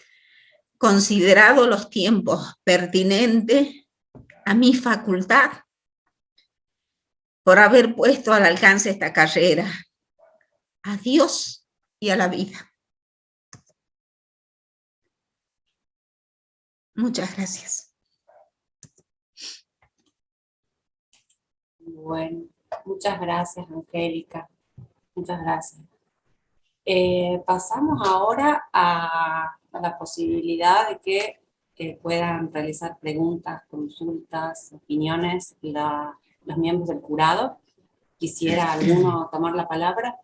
Speaker 2: considerado los tiempos pertinentes a mi facultad por haber puesto al alcance esta carrera, a Dios y a la vida. Muchas gracias.
Speaker 1: Bueno, muchas gracias, Angélica. Muchas gracias. Pasamos ahora a la posibilidad de que puedan realizar preguntas, consultas, opiniones los miembros del jurado. ¿Quisiera alguno tomar la palabra?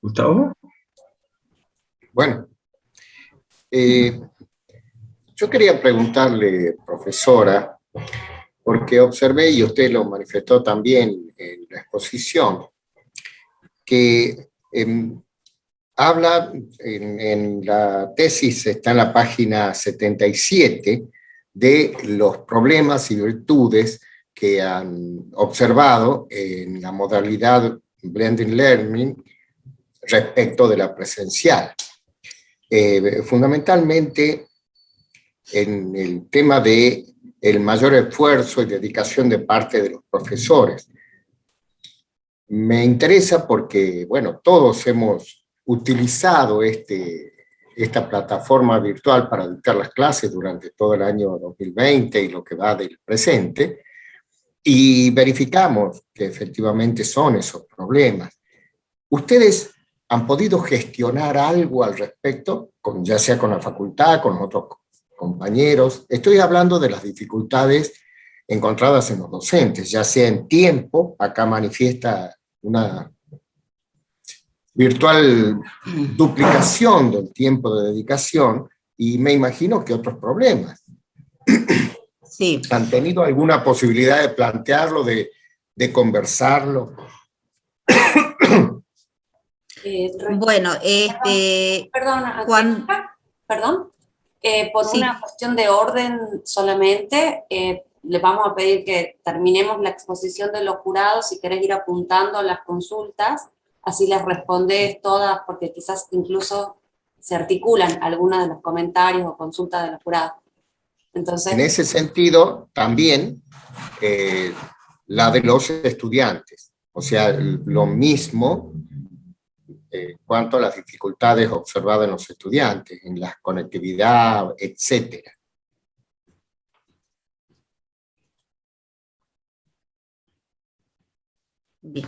Speaker 3: Gustavo.
Speaker 4: Bueno, yo quería preguntarle, profesora, porque observé, y usted lo manifestó también en la exposición, que habla en la tesis, está en la página 77, de los problemas y virtudes que han observado en la modalidad Blended Learning respecto de la presencial. Fundamentalmente en el tema de el mayor esfuerzo y dedicación de parte de los profesores. Me interesa porque, bueno, todos hemos utilizado esta plataforma virtual para dictar las clases durante todo el año 2020 y lo que va del presente, y verificamos que efectivamente son esos problemas. ¿Ustedes han podido gestionar algo al respecto, ya sea con la facultad, con otros compañeros? Estoy hablando de las dificultades encontradas en los docentes, ya sea en tiempo, acá manifiesta una virtual duplicación del tiempo de dedicación, y me imagino que otros problemas.
Speaker 2: Sí.
Speaker 4: ¿Han tenido alguna posibilidad de plantearlo, de conversarlo?
Speaker 2: Bueno,
Speaker 1: Perdón, por
Speaker 2: sí.
Speaker 1: una cuestión de orden solamente, le vamos a pedir que terminemos la exposición de los jurados, si querés ir apuntando las consultas, así las respondes todas, porque quizás incluso se articulan algunas de los comentarios o consultas de los jurados. Entonces,
Speaker 4: en ese sentido, también la de los estudiantes, o sea, lo mismo cuanto a las dificultades observadas en los estudiantes, en la conectividad, etcétera.
Speaker 2: Bien.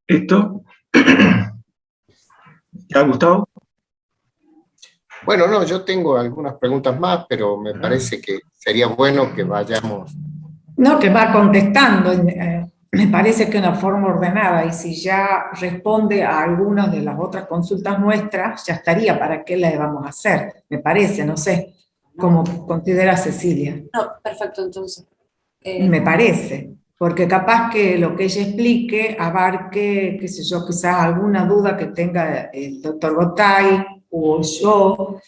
Speaker 3: ¿Esto? ¿Te ha gustado?
Speaker 4: Bueno, no, yo tengo algunas preguntas más, pero me parece que sería bueno que vayamos...
Speaker 5: No, que va contestando, me parece que de una forma ordenada, y si ya responde a algunas de las otras consultas nuestras, ya estaría. ¿Para qué le vamos a hacer? Me parece, no sé, cómo considera Cecilia.
Speaker 1: no, perfecto, entonces.
Speaker 5: Me parece, porque capaz que lo que ella explique abarque, qué sé yo, quizás alguna duda que tenga el doctor Gotay o yo.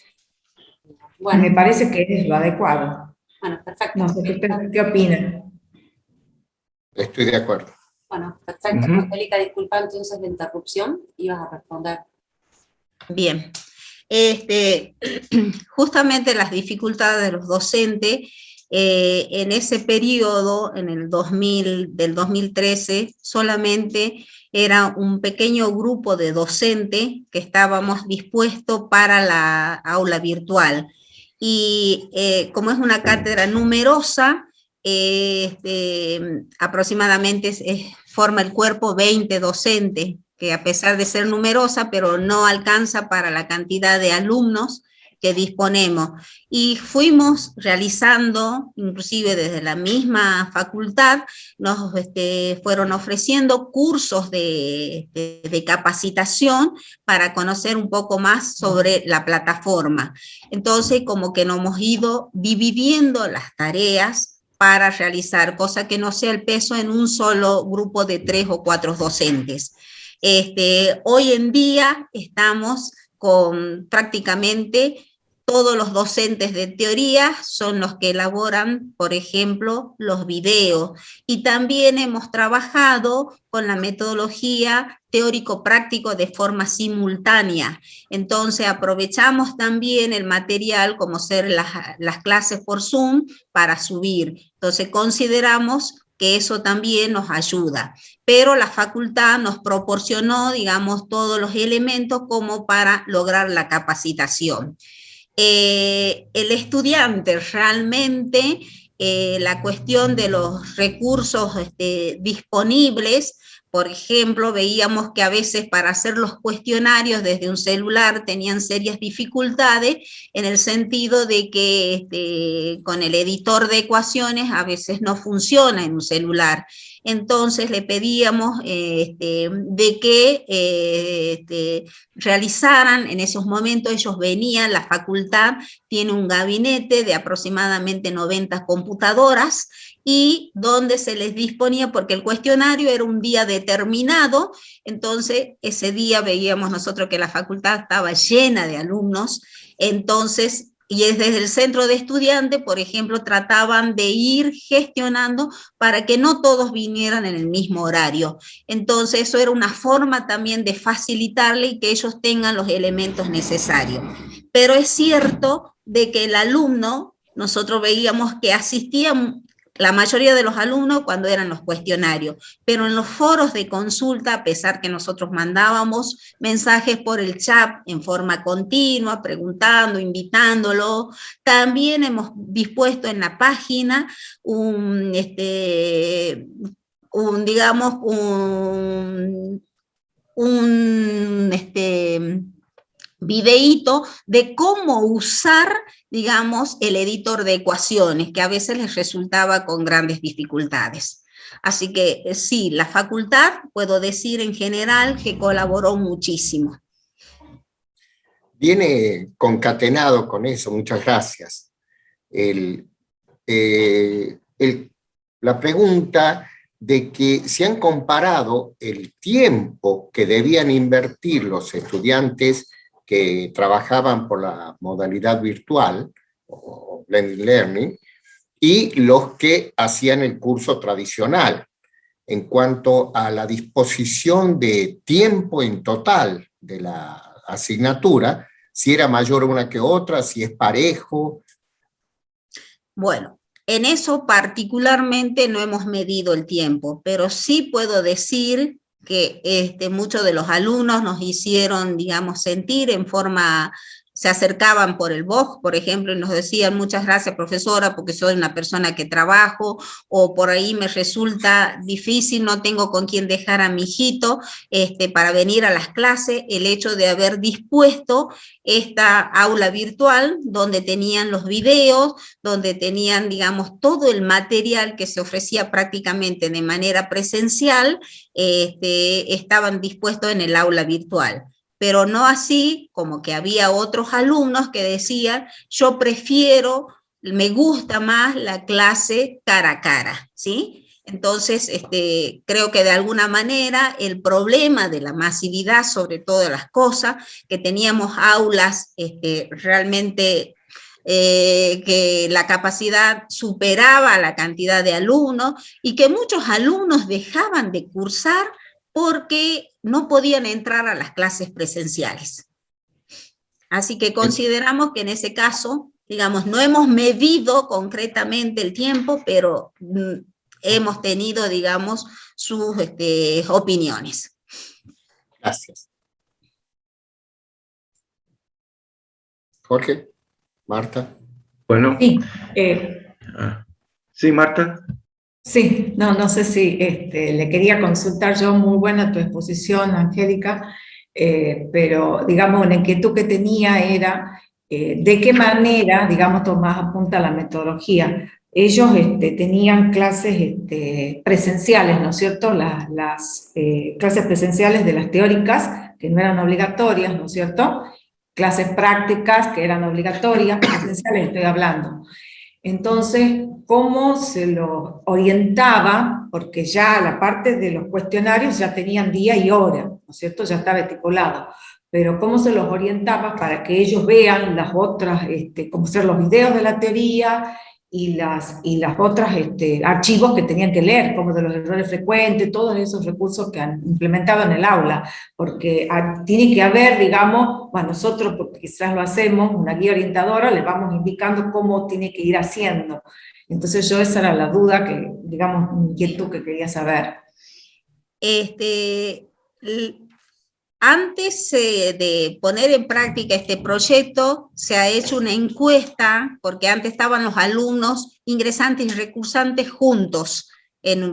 Speaker 1: Bueno,
Speaker 5: Me parece que es lo adecuado.
Speaker 1: bueno, perfecto.
Speaker 5: No sé, ¿qué opinan?
Speaker 4: Estoy de acuerdo.
Speaker 1: Bueno, perfecto.
Speaker 3: Ujú.
Speaker 1: Angélica, disculpa entonces la interrupción, ibas a responder.
Speaker 2: Bien. Justamente las dificultades de los docentes, en ese periodo, en el 2000, del 2013, solamente era un pequeño grupo de docentes que estábamos dispuestos para la aula virtual. Y como es una cátedra numerosa, aproximadamente forma el cuerpo 20 docentes, que a pesar de ser numerosa, pero no alcanza para la cantidad de alumnos que disponemos. Y fuimos realizando, inclusive desde la misma facultad, nos fueron ofreciendo cursos de capacitación para conocer un poco más sobre la plataforma. Entonces, como que nos hemos ido dividiendo las tareas para realizar, cosa que no sea el peso en un solo grupo de 3 o 4 docentes. Hoy en día estamos con prácticamente todos los docentes de teoría son los que elaboran, por ejemplo, los videos. Y también hemos trabajado con la metodología teórico-práctico de forma simultánea. Entonces aprovechamos también el material como ser las clases por Zoom para subir. Entonces consideramos que eso también nos ayuda. Pero la facultad nos proporcionó, digamos, todos los elementos como para lograr la capacitación. El estudiante realmente, la cuestión de los recursos disponibles, por ejemplo, veíamos que a veces para hacer los cuestionarios desde un celular tenían serias dificultades en el sentido de que con el editor de ecuaciones a veces no funciona en un celular. Entonces le pedíamos de que realizaran en esos momentos, ellos venían, la facultad tiene un gabinete de aproximadamente 90 computadoras, y donde se les disponía, porque el cuestionario era un día determinado, entonces ese día veíamos nosotros que la facultad estaba llena de alumnos, entonces, y desde el centro de estudiantes, por ejemplo, trataban de ir gestionando para que no todos vinieran en el mismo horario. Entonces, eso era una forma también de facilitarle y que ellos tengan los elementos necesarios. Pero es cierto de que el alumno, nosotros veíamos que asistían la mayoría de los alumnos cuando eran los cuestionarios, pero en los foros de consulta, a pesar que nosotros mandábamos mensajes por el chat en forma continua, preguntando, invitándolo, también hemos dispuesto en la página digamos, videíto de cómo usar, digamos, el editor de ecuaciones, que a veces les resultaba con grandes dificultades. Así que sí, la facultad, puedo decir en general, que colaboró muchísimo.
Speaker 4: Viene concatenado con eso, muchas gracias. La pregunta de que se han comparado el tiempo que debían invertir los estudiantes que trabajaban por la modalidad virtual o blended learning y los que hacían el curso tradicional en cuanto a la disposición de tiempo en total de la asignatura, si era mayor una que otra, si es parejo.
Speaker 2: Bueno, en eso particularmente no hemos medido el tiempo, pero sí puedo decir que muchos de los alumnos nos hicieron, digamos, sentir en forma, se acercaban por el blog, por ejemplo, y nos decían: muchas gracias, profesora, porque soy una persona que trabajo, o por ahí me resulta difícil, no tengo con quién dejar a mi hijito para venir a las clases. El hecho de haber dispuesto esta aula virtual, donde tenían los videos, donde tenían, digamos, todo el material que se ofrecía prácticamente de manera presencial, estaban dispuestos en el aula virtual. Pero no así como que había otros alumnos que decían: yo prefiero, me gusta más la clase cara a cara, ¿sí? Entonces, creo que de alguna manera el problema de la masividad sobre todas las cosas, que teníamos aulas realmente que la capacidad superaba la cantidad de alumnos y que muchos alumnos dejaban de cursar porque no podían entrar a las clases presenciales. Así que consideramos que en ese caso, digamos, no hemos medido concretamente el tiempo, pero hemos tenido, digamos, sus opiniones.
Speaker 4: Gracias. Jorge, Marta.
Speaker 3: Bueno.
Speaker 5: Sí,
Speaker 3: Sí, Marta.
Speaker 5: sí, no sé si le quería consultar yo, muy buena tu exposición, Angélica, pero digamos, la inquietud que tenía era de qué manera, digamos, Tomás apunta a la metodología. Ellos tenían clases presenciales, ¿no es cierto? Las clases presenciales de las teóricas, que no eran obligatorias, ¿no es cierto? Clases prácticas que eran obligatorias, presenciales estoy hablando. Entonces, ¿cómo se los orientaba? Porque ya la parte de los cuestionarios ya tenían día y hora, ¿no es cierto? Ya estaba estipulado. Pero ¿cómo se los orientaba para que ellos vean las otras, cómo ser los videos de la teoría y las otras archivos que tenían que leer, como de los errores frecuentes, todos esos recursos que han implementado en el aula? Porque tiene que haber, digamos, bueno, nosotros porque quizás lo hacemos, una guía orientadora, les vamos indicando cómo tiene que ir haciendo. Entonces yo esa era la duda, que, digamos, inquietud que quería saber.
Speaker 2: Antes de poner en práctica este proyecto, se ha hecho una encuesta, porque antes estaban los alumnos ingresantes y recursantes juntos,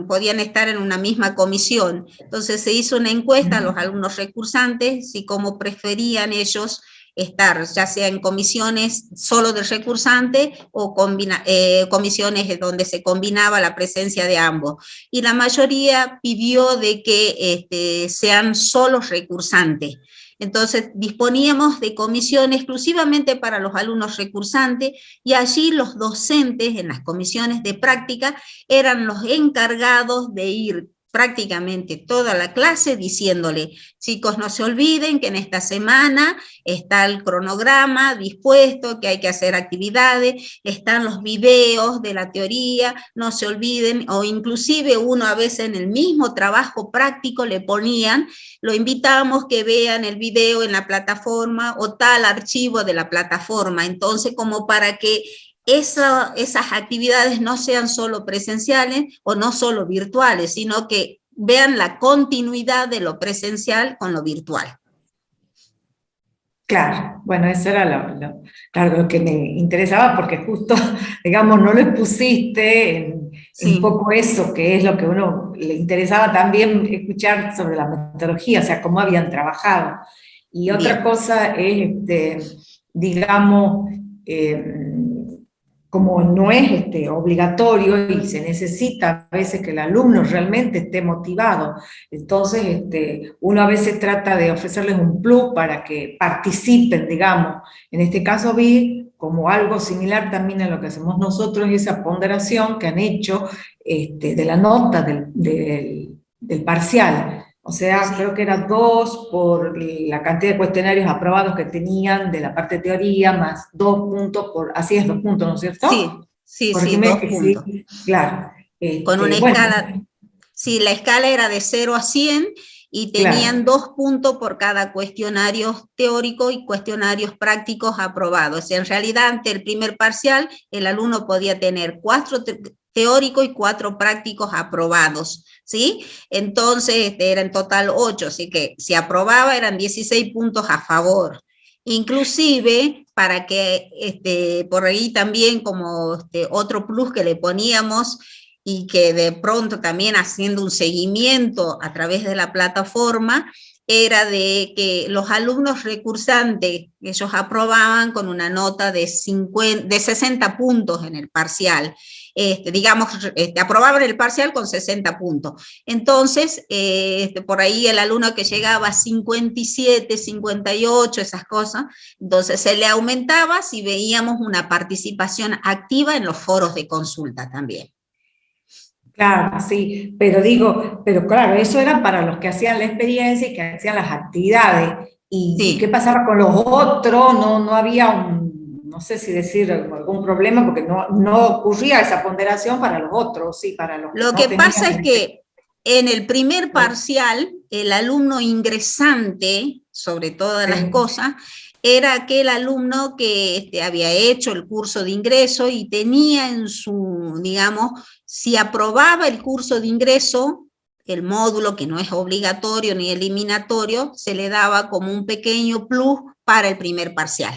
Speaker 2: podían estar en una misma comisión. Entonces se hizo una encuesta a los alumnos recursantes y cómo preferían ellos estar, ya sea en comisiones solo del recursante o comisiones donde se combinaba la presencia de ambos. Y la mayoría pidió de que sean solo recursantes. Entonces disponíamos de comisión exclusivamente para los alumnos recursantes y allí los docentes en las comisiones de práctica eran los encargados de ir prácticamente toda la clase diciéndole, chicos, no se olviden que en esta semana está el cronograma dispuesto, que hay que hacer actividades, están los videos de la teoría, no se olviden, o inclusive uno a veces en el mismo trabajo práctico le ponían, lo invitamos que vean el video en la plataforma o tal archivo de la plataforma. Entonces, como para que esas actividades no sean solo presenciales o no solo virtuales, sino que vean la continuidad de lo presencial con lo virtual.
Speaker 5: Claro, bueno, eso era lo que me interesaba, porque justo, digamos, no lo expusiste en un poco eso, que es lo que a uno le interesaba también escuchar sobre la metodología, o sea, cómo habían trabajado. Y otra cosa es, digamos, como no es obligatorio y se necesita a veces que el alumno realmente esté motivado, entonces uno a veces trata de ofrecerles un plus para que participen, digamos. En este caso vi como algo similar también a lo que hacemos nosotros, esa ponderación que han hecho de la nota del parcial. O sea, creo que era 2 por la cantidad de cuestionarios aprobados que tenían de la parte de teoría, más 2 puntos por, así es 2 puntos, ¿no es cierto?
Speaker 2: Sí, 2 puntos.
Speaker 5: Sí, claro.
Speaker 2: Con una escala, sí, la escala era de 0 a 100 y tenían 2 puntos por cada cuestionario teórico y cuestionarios prácticos aprobados. O sea, en realidad, ante el primer parcial, el alumno podía tener 4 teóricos y 4 prácticos aprobados, ¿sí? Entonces, era en total 8, así que si aprobaba eran 16 puntos a favor. Inclusive, para que, por ahí también como otro plus que le poníamos, y que de pronto también haciendo un seguimiento a través de la plataforma, era de que los alumnos recursantes, ellos aprobaban con una nota de 60 puntos en el parcial. Digamos, aprobaban el parcial con 60 puntos. Entonces, por ahí el alumno que llegaba a 57, 58, esas cosas, entonces se le aumentaba si veíamos una participación activa en los foros de consulta también.
Speaker 5: Claro, sí, pero digo, pero claro, eso era para los que hacían la experiencia y que hacían las actividades. ¿Y qué
Speaker 2: Sí.
Speaker 5: pasaba con los otros? No, no había no sé si decir algún problema, porque no ocurría esa ponderación para los otros, sí, para los que
Speaker 2: Lo
Speaker 5: no
Speaker 2: que
Speaker 5: tenían.
Speaker 2: pasa es que en el primer parcial, el alumno ingresante, sobre todas las
Speaker 5: Sí.
Speaker 2: cosas, era aquel alumno que había hecho el curso de ingreso y tenía en su, digamos, si aprobaba el curso de ingreso, el módulo que no es obligatorio ni eliminatorio, se le daba como un pequeño plus para el primer parcial.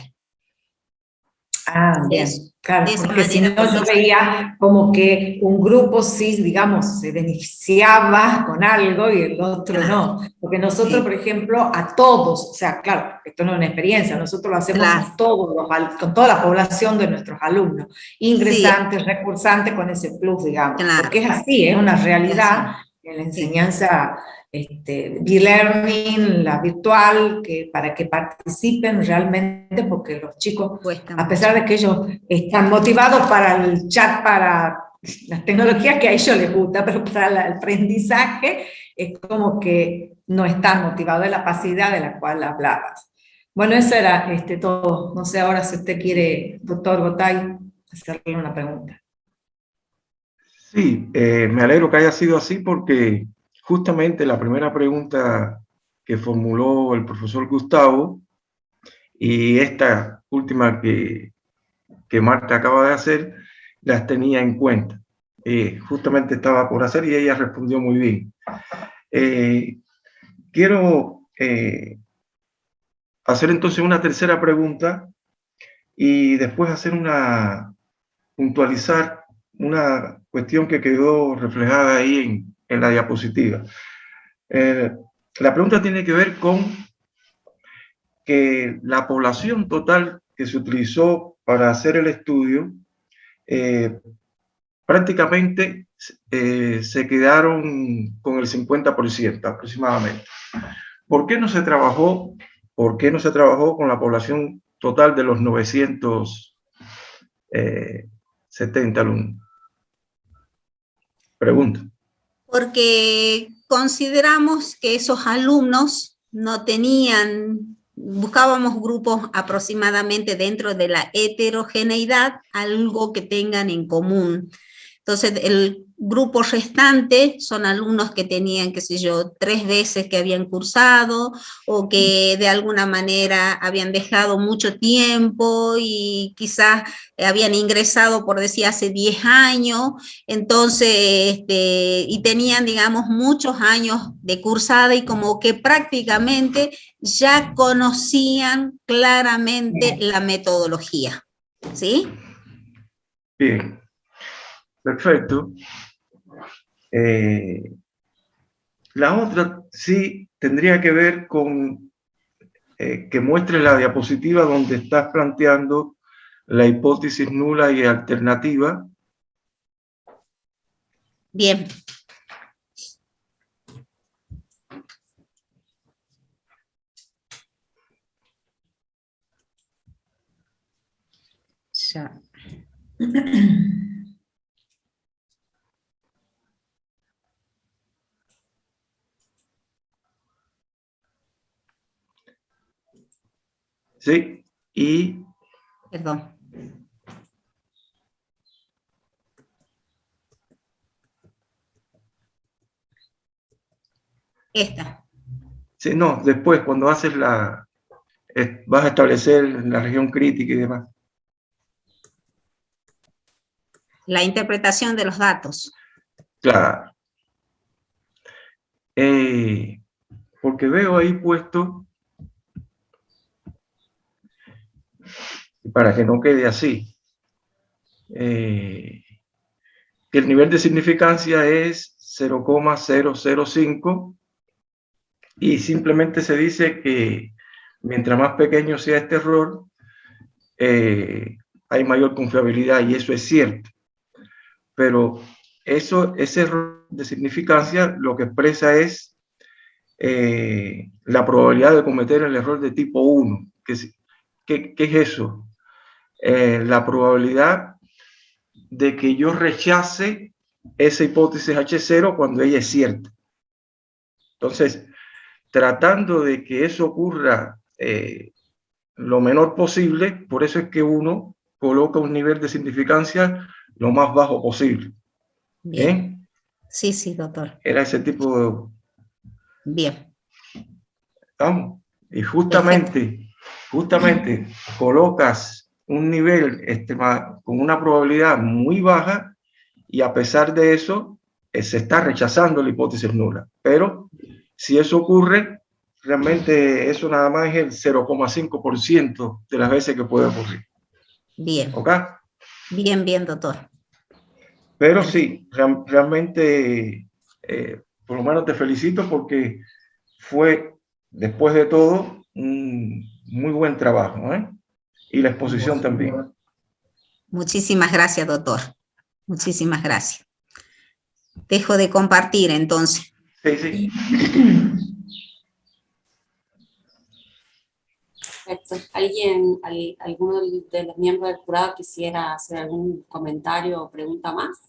Speaker 5: Ah,
Speaker 2: De
Speaker 5: bien, claro,
Speaker 2: esa
Speaker 5: porque si no
Speaker 2: manera
Speaker 5: yo
Speaker 2: comienza.
Speaker 5: veía como que un grupo sí, digamos, se beneficiaba con algo y el otro
Speaker 2: Claro,
Speaker 5: no. Porque nosotros, por
Speaker 2: sí,
Speaker 5: ejemplo, a todos, o sea, claro, esto no es una experiencia, nosotros lo hacemos
Speaker 2: claro,
Speaker 5: con todos con toda la población de nuestros alumnos,
Speaker 2: sí,
Speaker 5: ingresantes, recursantes, con ese plus, digamos, porque
Speaker 2: claro,
Speaker 5: es así, es una
Speaker 2: es
Speaker 5: realidad
Speaker 2: así,
Speaker 5: en la
Speaker 2: sí.
Speaker 5: enseñanza e-learning, la virtual, que para que participen realmente, porque los chicos,
Speaker 2: Cuesta
Speaker 5: a
Speaker 2: mucho.
Speaker 5: pesar de que ellos están motivados para el chat, para las tecnologías que a ellos les gusta, pero para el aprendizaje es como que no están motivados, de la pasividad de la cual hablabas. Bueno, eso era todo. No sé ahora si usted quiere, doctor Gotay, hacerle una pregunta.
Speaker 3: Sí, me alegro que haya sido así porque justamente la primera pregunta que formuló el profesor Gustavo y esta última que Marta acaba de hacer, las tenía en cuenta. Justamente estaba por hacer y ella respondió muy bien. Quiero hacer entonces una tercera pregunta y después hacer puntualizar una cuestión que quedó reflejada ahí en la diapositiva. La pregunta tiene que ver con que la población total que se utilizó para hacer el estudio prácticamente se quedaron con el 50% aproximadamente. ¿Por qué no se trabajó con la población total de los 970 alumnos? Pregunto.
Speaker 2: Porque consideramos que esos alumnos no tenían, buscábamos grupos aproximadamente dentro de la heterogeneidad, algo que tengan en común. Entonces, el grupo restante son alumnos que tenían, qué sé yo, 3 veces que habían cursado o que de alguna manera habían dejado mucho tiempo y quizás habían ingresado, por decir, hace 10 años, entonces, y tenían, digamos, muchos años de cursada y como que prácticamente ya conocían claramente la metodología, ¿sí?
Speaker 3: Bien, perfecto. La otra sí tendría que ver con que muestre la diapositiva donde estás planteando la hipótesis nula y alternativa.
Speaker 2: Bien. Ya.
Speaker 3: Sí, y
Speaker 2: Perdón. Esta.
Speaker 3: sí, no, después cuando haces vas a establecer la región crítica y demás.
Speaker 2: La interpretación de los datos.
Speaker 3: Claro. Porque veo ahí puesto, para que no quede así, que el nivel de significancia es 0,005 y simplemente se dice que mientras más pequeño sea este error, hay mayor confiabilidad y eso es cierto. Pero ese error de significancia lo que expresa es la probabilidad de cometer el error de tipo 1. ¿Qué es eso? La probabilidad de que yo rechace esa hipótesis H0 cuando ella es cierta. Entonces, tratando de que eso ocurra lo menor posible, por eso es que uno coloca un nivel de significancia lo más bajo posible.
Speaker 2: Bien. Sí, sí, doctor.
Speaker 3: Era ese tipo de...
Speaker 2: Bien.
Speaker 3: ¿Estamos? Y justamente colocas un nivel con una probabilidad muy baja y a pesar de eso se está rechazando la hipótesis nula. Pero si eso ocurre, realmente eso nada más es el 0,5% de las veces que puede ocurrir.
Speaker 2: Bien.
Speaker 3: ¿Ok?
Speaker 2: Bien, bien, doctor.
Speaker 3: Pero sí, realmente, por lo menos te felicito porque fue, después de todo, un muy buen trabajo, ¿eh? Y la exposición también.
Speaker 2: Muchísimas gracias, doctor. Muchísimas gracias. Dejo de compartir, entonces.
Speaker 3: Sí, sí.
Speaker 1: Perfecto. ¿Alguno de los miembros del jurado quisiera hacer algún comentario o pregunta más?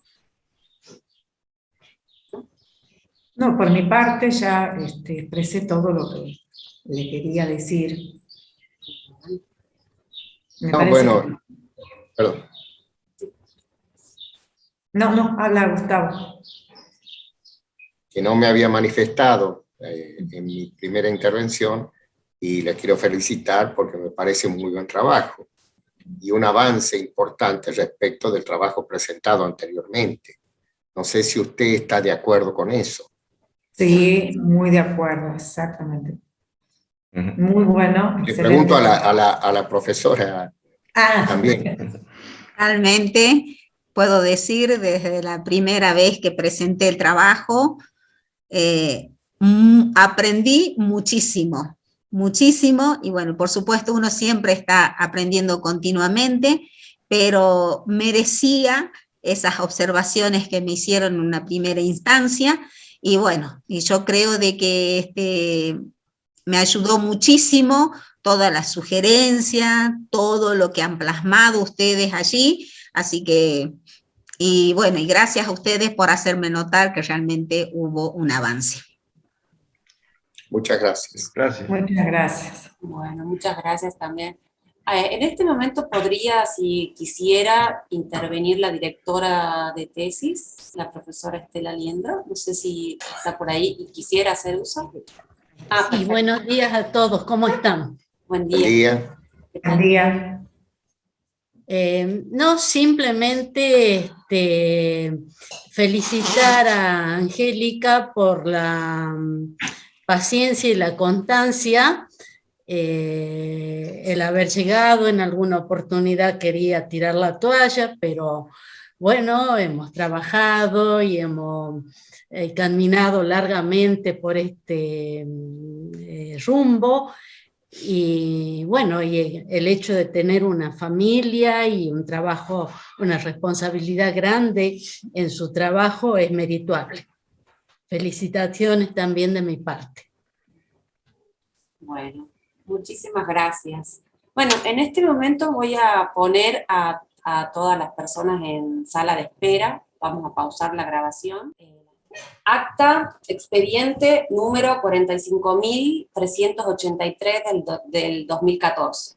Speaker 5: No, por mi parte ya expresé todo lo que le quería decir. Me
Speaker 4: No,
Speaker 5: parece
Speaker 4: bueno, perdón.
Speaker 5: No, habla Gustavo.
Speaker 4: Que no me había manifestado en mi primera intervención y le quiero felicitar porque me parece un muy buen trabajo y un avance importante respecto del trabajo presentado anteriormente. No sé si usted está de acuerdo con eso.
Speaker 5: Sí, muy de acuerdo, exactamente. Muy bueno,
Speaker 4: Le
Speaker 5: excelente.
Speaker 4: pregunto a la profesora también.
Speaker 2: Realmente puedo decir desde la primera vez que presenté el trabajo, aprendí muchísimo, muchísimo, y bueno, por supuesto uno siempre está aprendiendo continuamente, pero merecía esas observaciones que me hicieron en una primera instancia, y bueno, y yo creo de que me ayudó muchísimo todas las sugerencias, todo lo que han plasmado ustedes allí, así que, y bueno, y gracias a ustedes por hacerme notar que realmente hubo un avance.
Speaker 4: Muchas gracias.
Speaker 3: Gracias.
Speaker 5: Muchas gracias.
Speaker 1: Bueno, muchas gracias también. En este momento podría, si quisiera, intervenir la directora de tesis, la profesora Estela Liendro. No sé si está por ahí y quisiera hacer uso.
Speaker 6: Sí, buenos días a todos, ¿cómo están?
Speaker 1: Buen
Speaker 4: Buen
Speaker 1: día.
Speaker 4: día.
Speaker 5: Buen día.
Speaker 6: No, simplemente felicitar a Angélica por la paciencia y la constancia, el haber llegado. En alguna oportunidad quería tirar la toalla, pero bueno, hemos trabajado y hemos caminado largamente por este rumbo. Y bueno, y el hecho de tener una familia y un trabajo, una responsabilidad grande en su trabajo es merituable. Felicitaciones también de mi parte.
Speaker 1: Bueno, muchísimas gracias. Bueno, en este momento voy a poner a todas las personas en sala de espera. Vamos a pausar la grabación. Acta, expediente número 45.383 del 2014.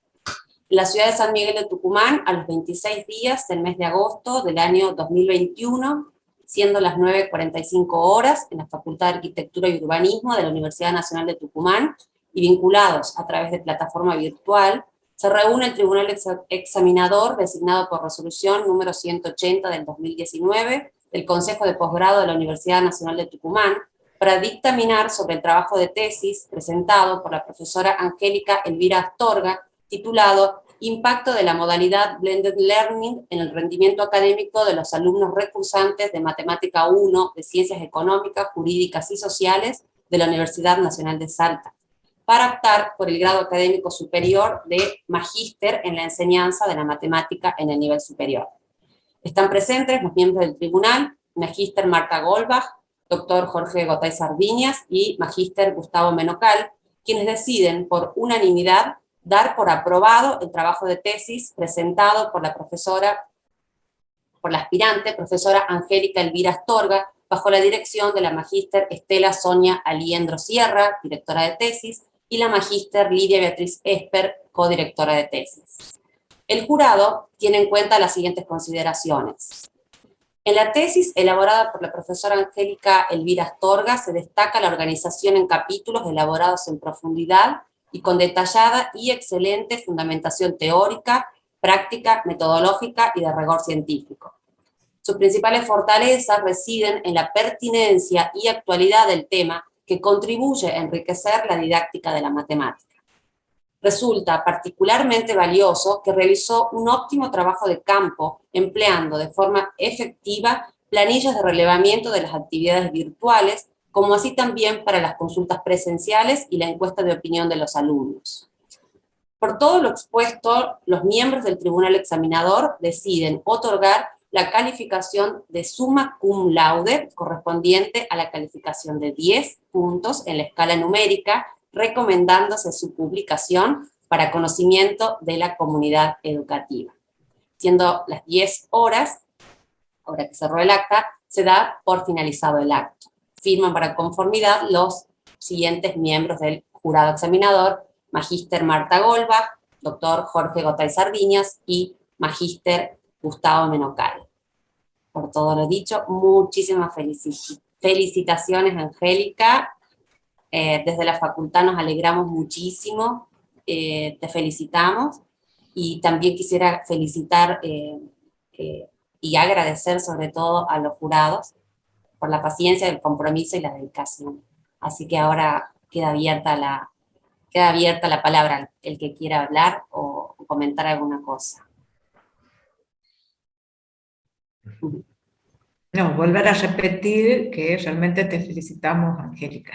Speaker 1: La ciudad de San Miguel de Tucumán, a los 26 días del mes de agosto del año 2021, siendo las 9:45 horas, en la Facultad de Arquitectura y Urbanismo de la Universidad Nacional de Tucumán, y vinculados a través de plataforma virtual, se reúne el Tribunal Examinador designado por resolución número 180 del 2019 del Consejo de Posgrado de la Universidad Nacional de Tucumán para dictaminar sobre el trabajo de tesis presentado por la profesora Angélica Elvira Astorga, titulado Impacto de la modalidad Blended Learning en el rendimiento académico de los alumnos recursantes de Matemática 1 de Ciencias Económicas, Jurídicas y Sociales de la Universidad Nacional de Salta, para optar por el grado académico superior de Magíster en la enseñanza de la matemática en el nivel superior. Están presentes los miembros del tribunal, Magíster Marta Goldbach, doctor Jorge Gotay Sardiñas y Magíster Gustavo Menocal, quienes deciden por unanimidad dar por aprobado el trabajo de tesis presentado por la profesora por la aspirante, profesora Angélica Elvira Astorga, bajo la dirección de la magíster Estela Sonia Aliendro Sierra, directora de tesis, y la magíster Lidia Beatriz Esper, codirectora de tesis. El jurado tiene en cuenta las siguientes consideraciones. En la tesis elaborada por la profesora Angélica Elvira Astorga se destaca la organización en capítulos elaborados en profundidad y con detallada y excelente fundamentación teórica, práctica, metodológica y de rigor científico. Sus principales fortalezas residen en la pertinencia y actualidad del tema que contribuye a enriquecer la didáctica de la matemática. Resulta particularmente valioso que realizó un óptimo trabajo de campo empleando de forma efectiva planillas de relevamiento de las actividades virtuales, como así también para las consultas presenciales y la encuesta de opinión de los alumnos. Por todo lo expuesto, los miembros del tribunal examinador deciden otorgar la calificación de summa cum laude correspondiente a la calificación de 10 puntos en la escala numérica, recomendándose su publicación para conocimiento de la comunidad educativa. Siendo las 10 horas, hora que cerró el acta, se da por finalizado el acto. Firman para conformidad los siguientes miembros del jurado examinador: magíster Marta Golbach, doctor Jorge Gotay Sardiñas y magíster Gustavo Menocal. Por todo lo dicho, muchísimas felicitaciones, Angélica. Desde la facultad nos alegramos muchísimo, te felicitamos, y también quisiera felicitar y agradecer sobre todo a los jurados por la paciencia, el compromiso y la dedicación. Así que ahora queda abierta la palabra, el que quiera hablar o comentar alguna cosa.
Speaker 5: No, volver a repetir que realmente te felicitamos, Angélica,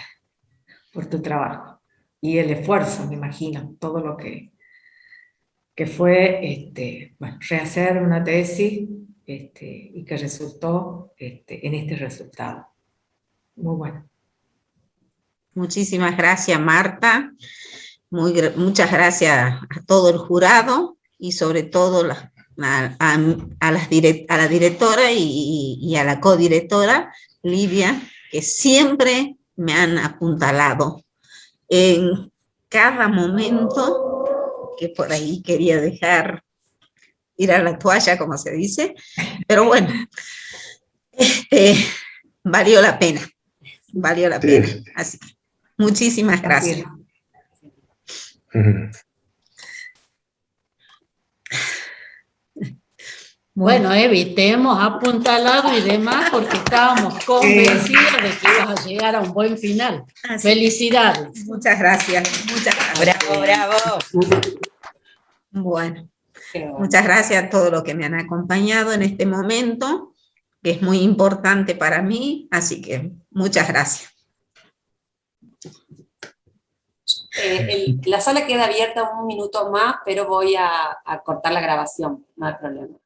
Speaker 5: por tu trabajo y el esfuerzo, me imagino, todo lo que fue rehacer una tesis y que resultó en este resultado. Muy bueno.
Speaker 2: Muchísimas gracias, Marta. Muchas gracias a todo el jurado y sobre todo a la directora y a la codirectora, Lidia, que siempre me han apuntalado en cada momento, que por ahí quería dejar ir a la toalla, como se dice, pero bueno, valió la pena, así que muchísimas gracias.
Speaker 6: Bueno, Evi, te hemos apuntalado y demás porque estábamos convencidos de que ibas a llegar a un buen final. Felicidades.
Speaker 2: Muchas gracias.
Speaker 7: Bravo, bravo.
Speaker 2: Bueno, muchas gracias a todos los que me han acompañado en este momento, que es muy importante para mí, así que muchas gracias.
Speaker 1: La sala queda abierta un minuto más, pero voy a cortar la grabación, no hay problema.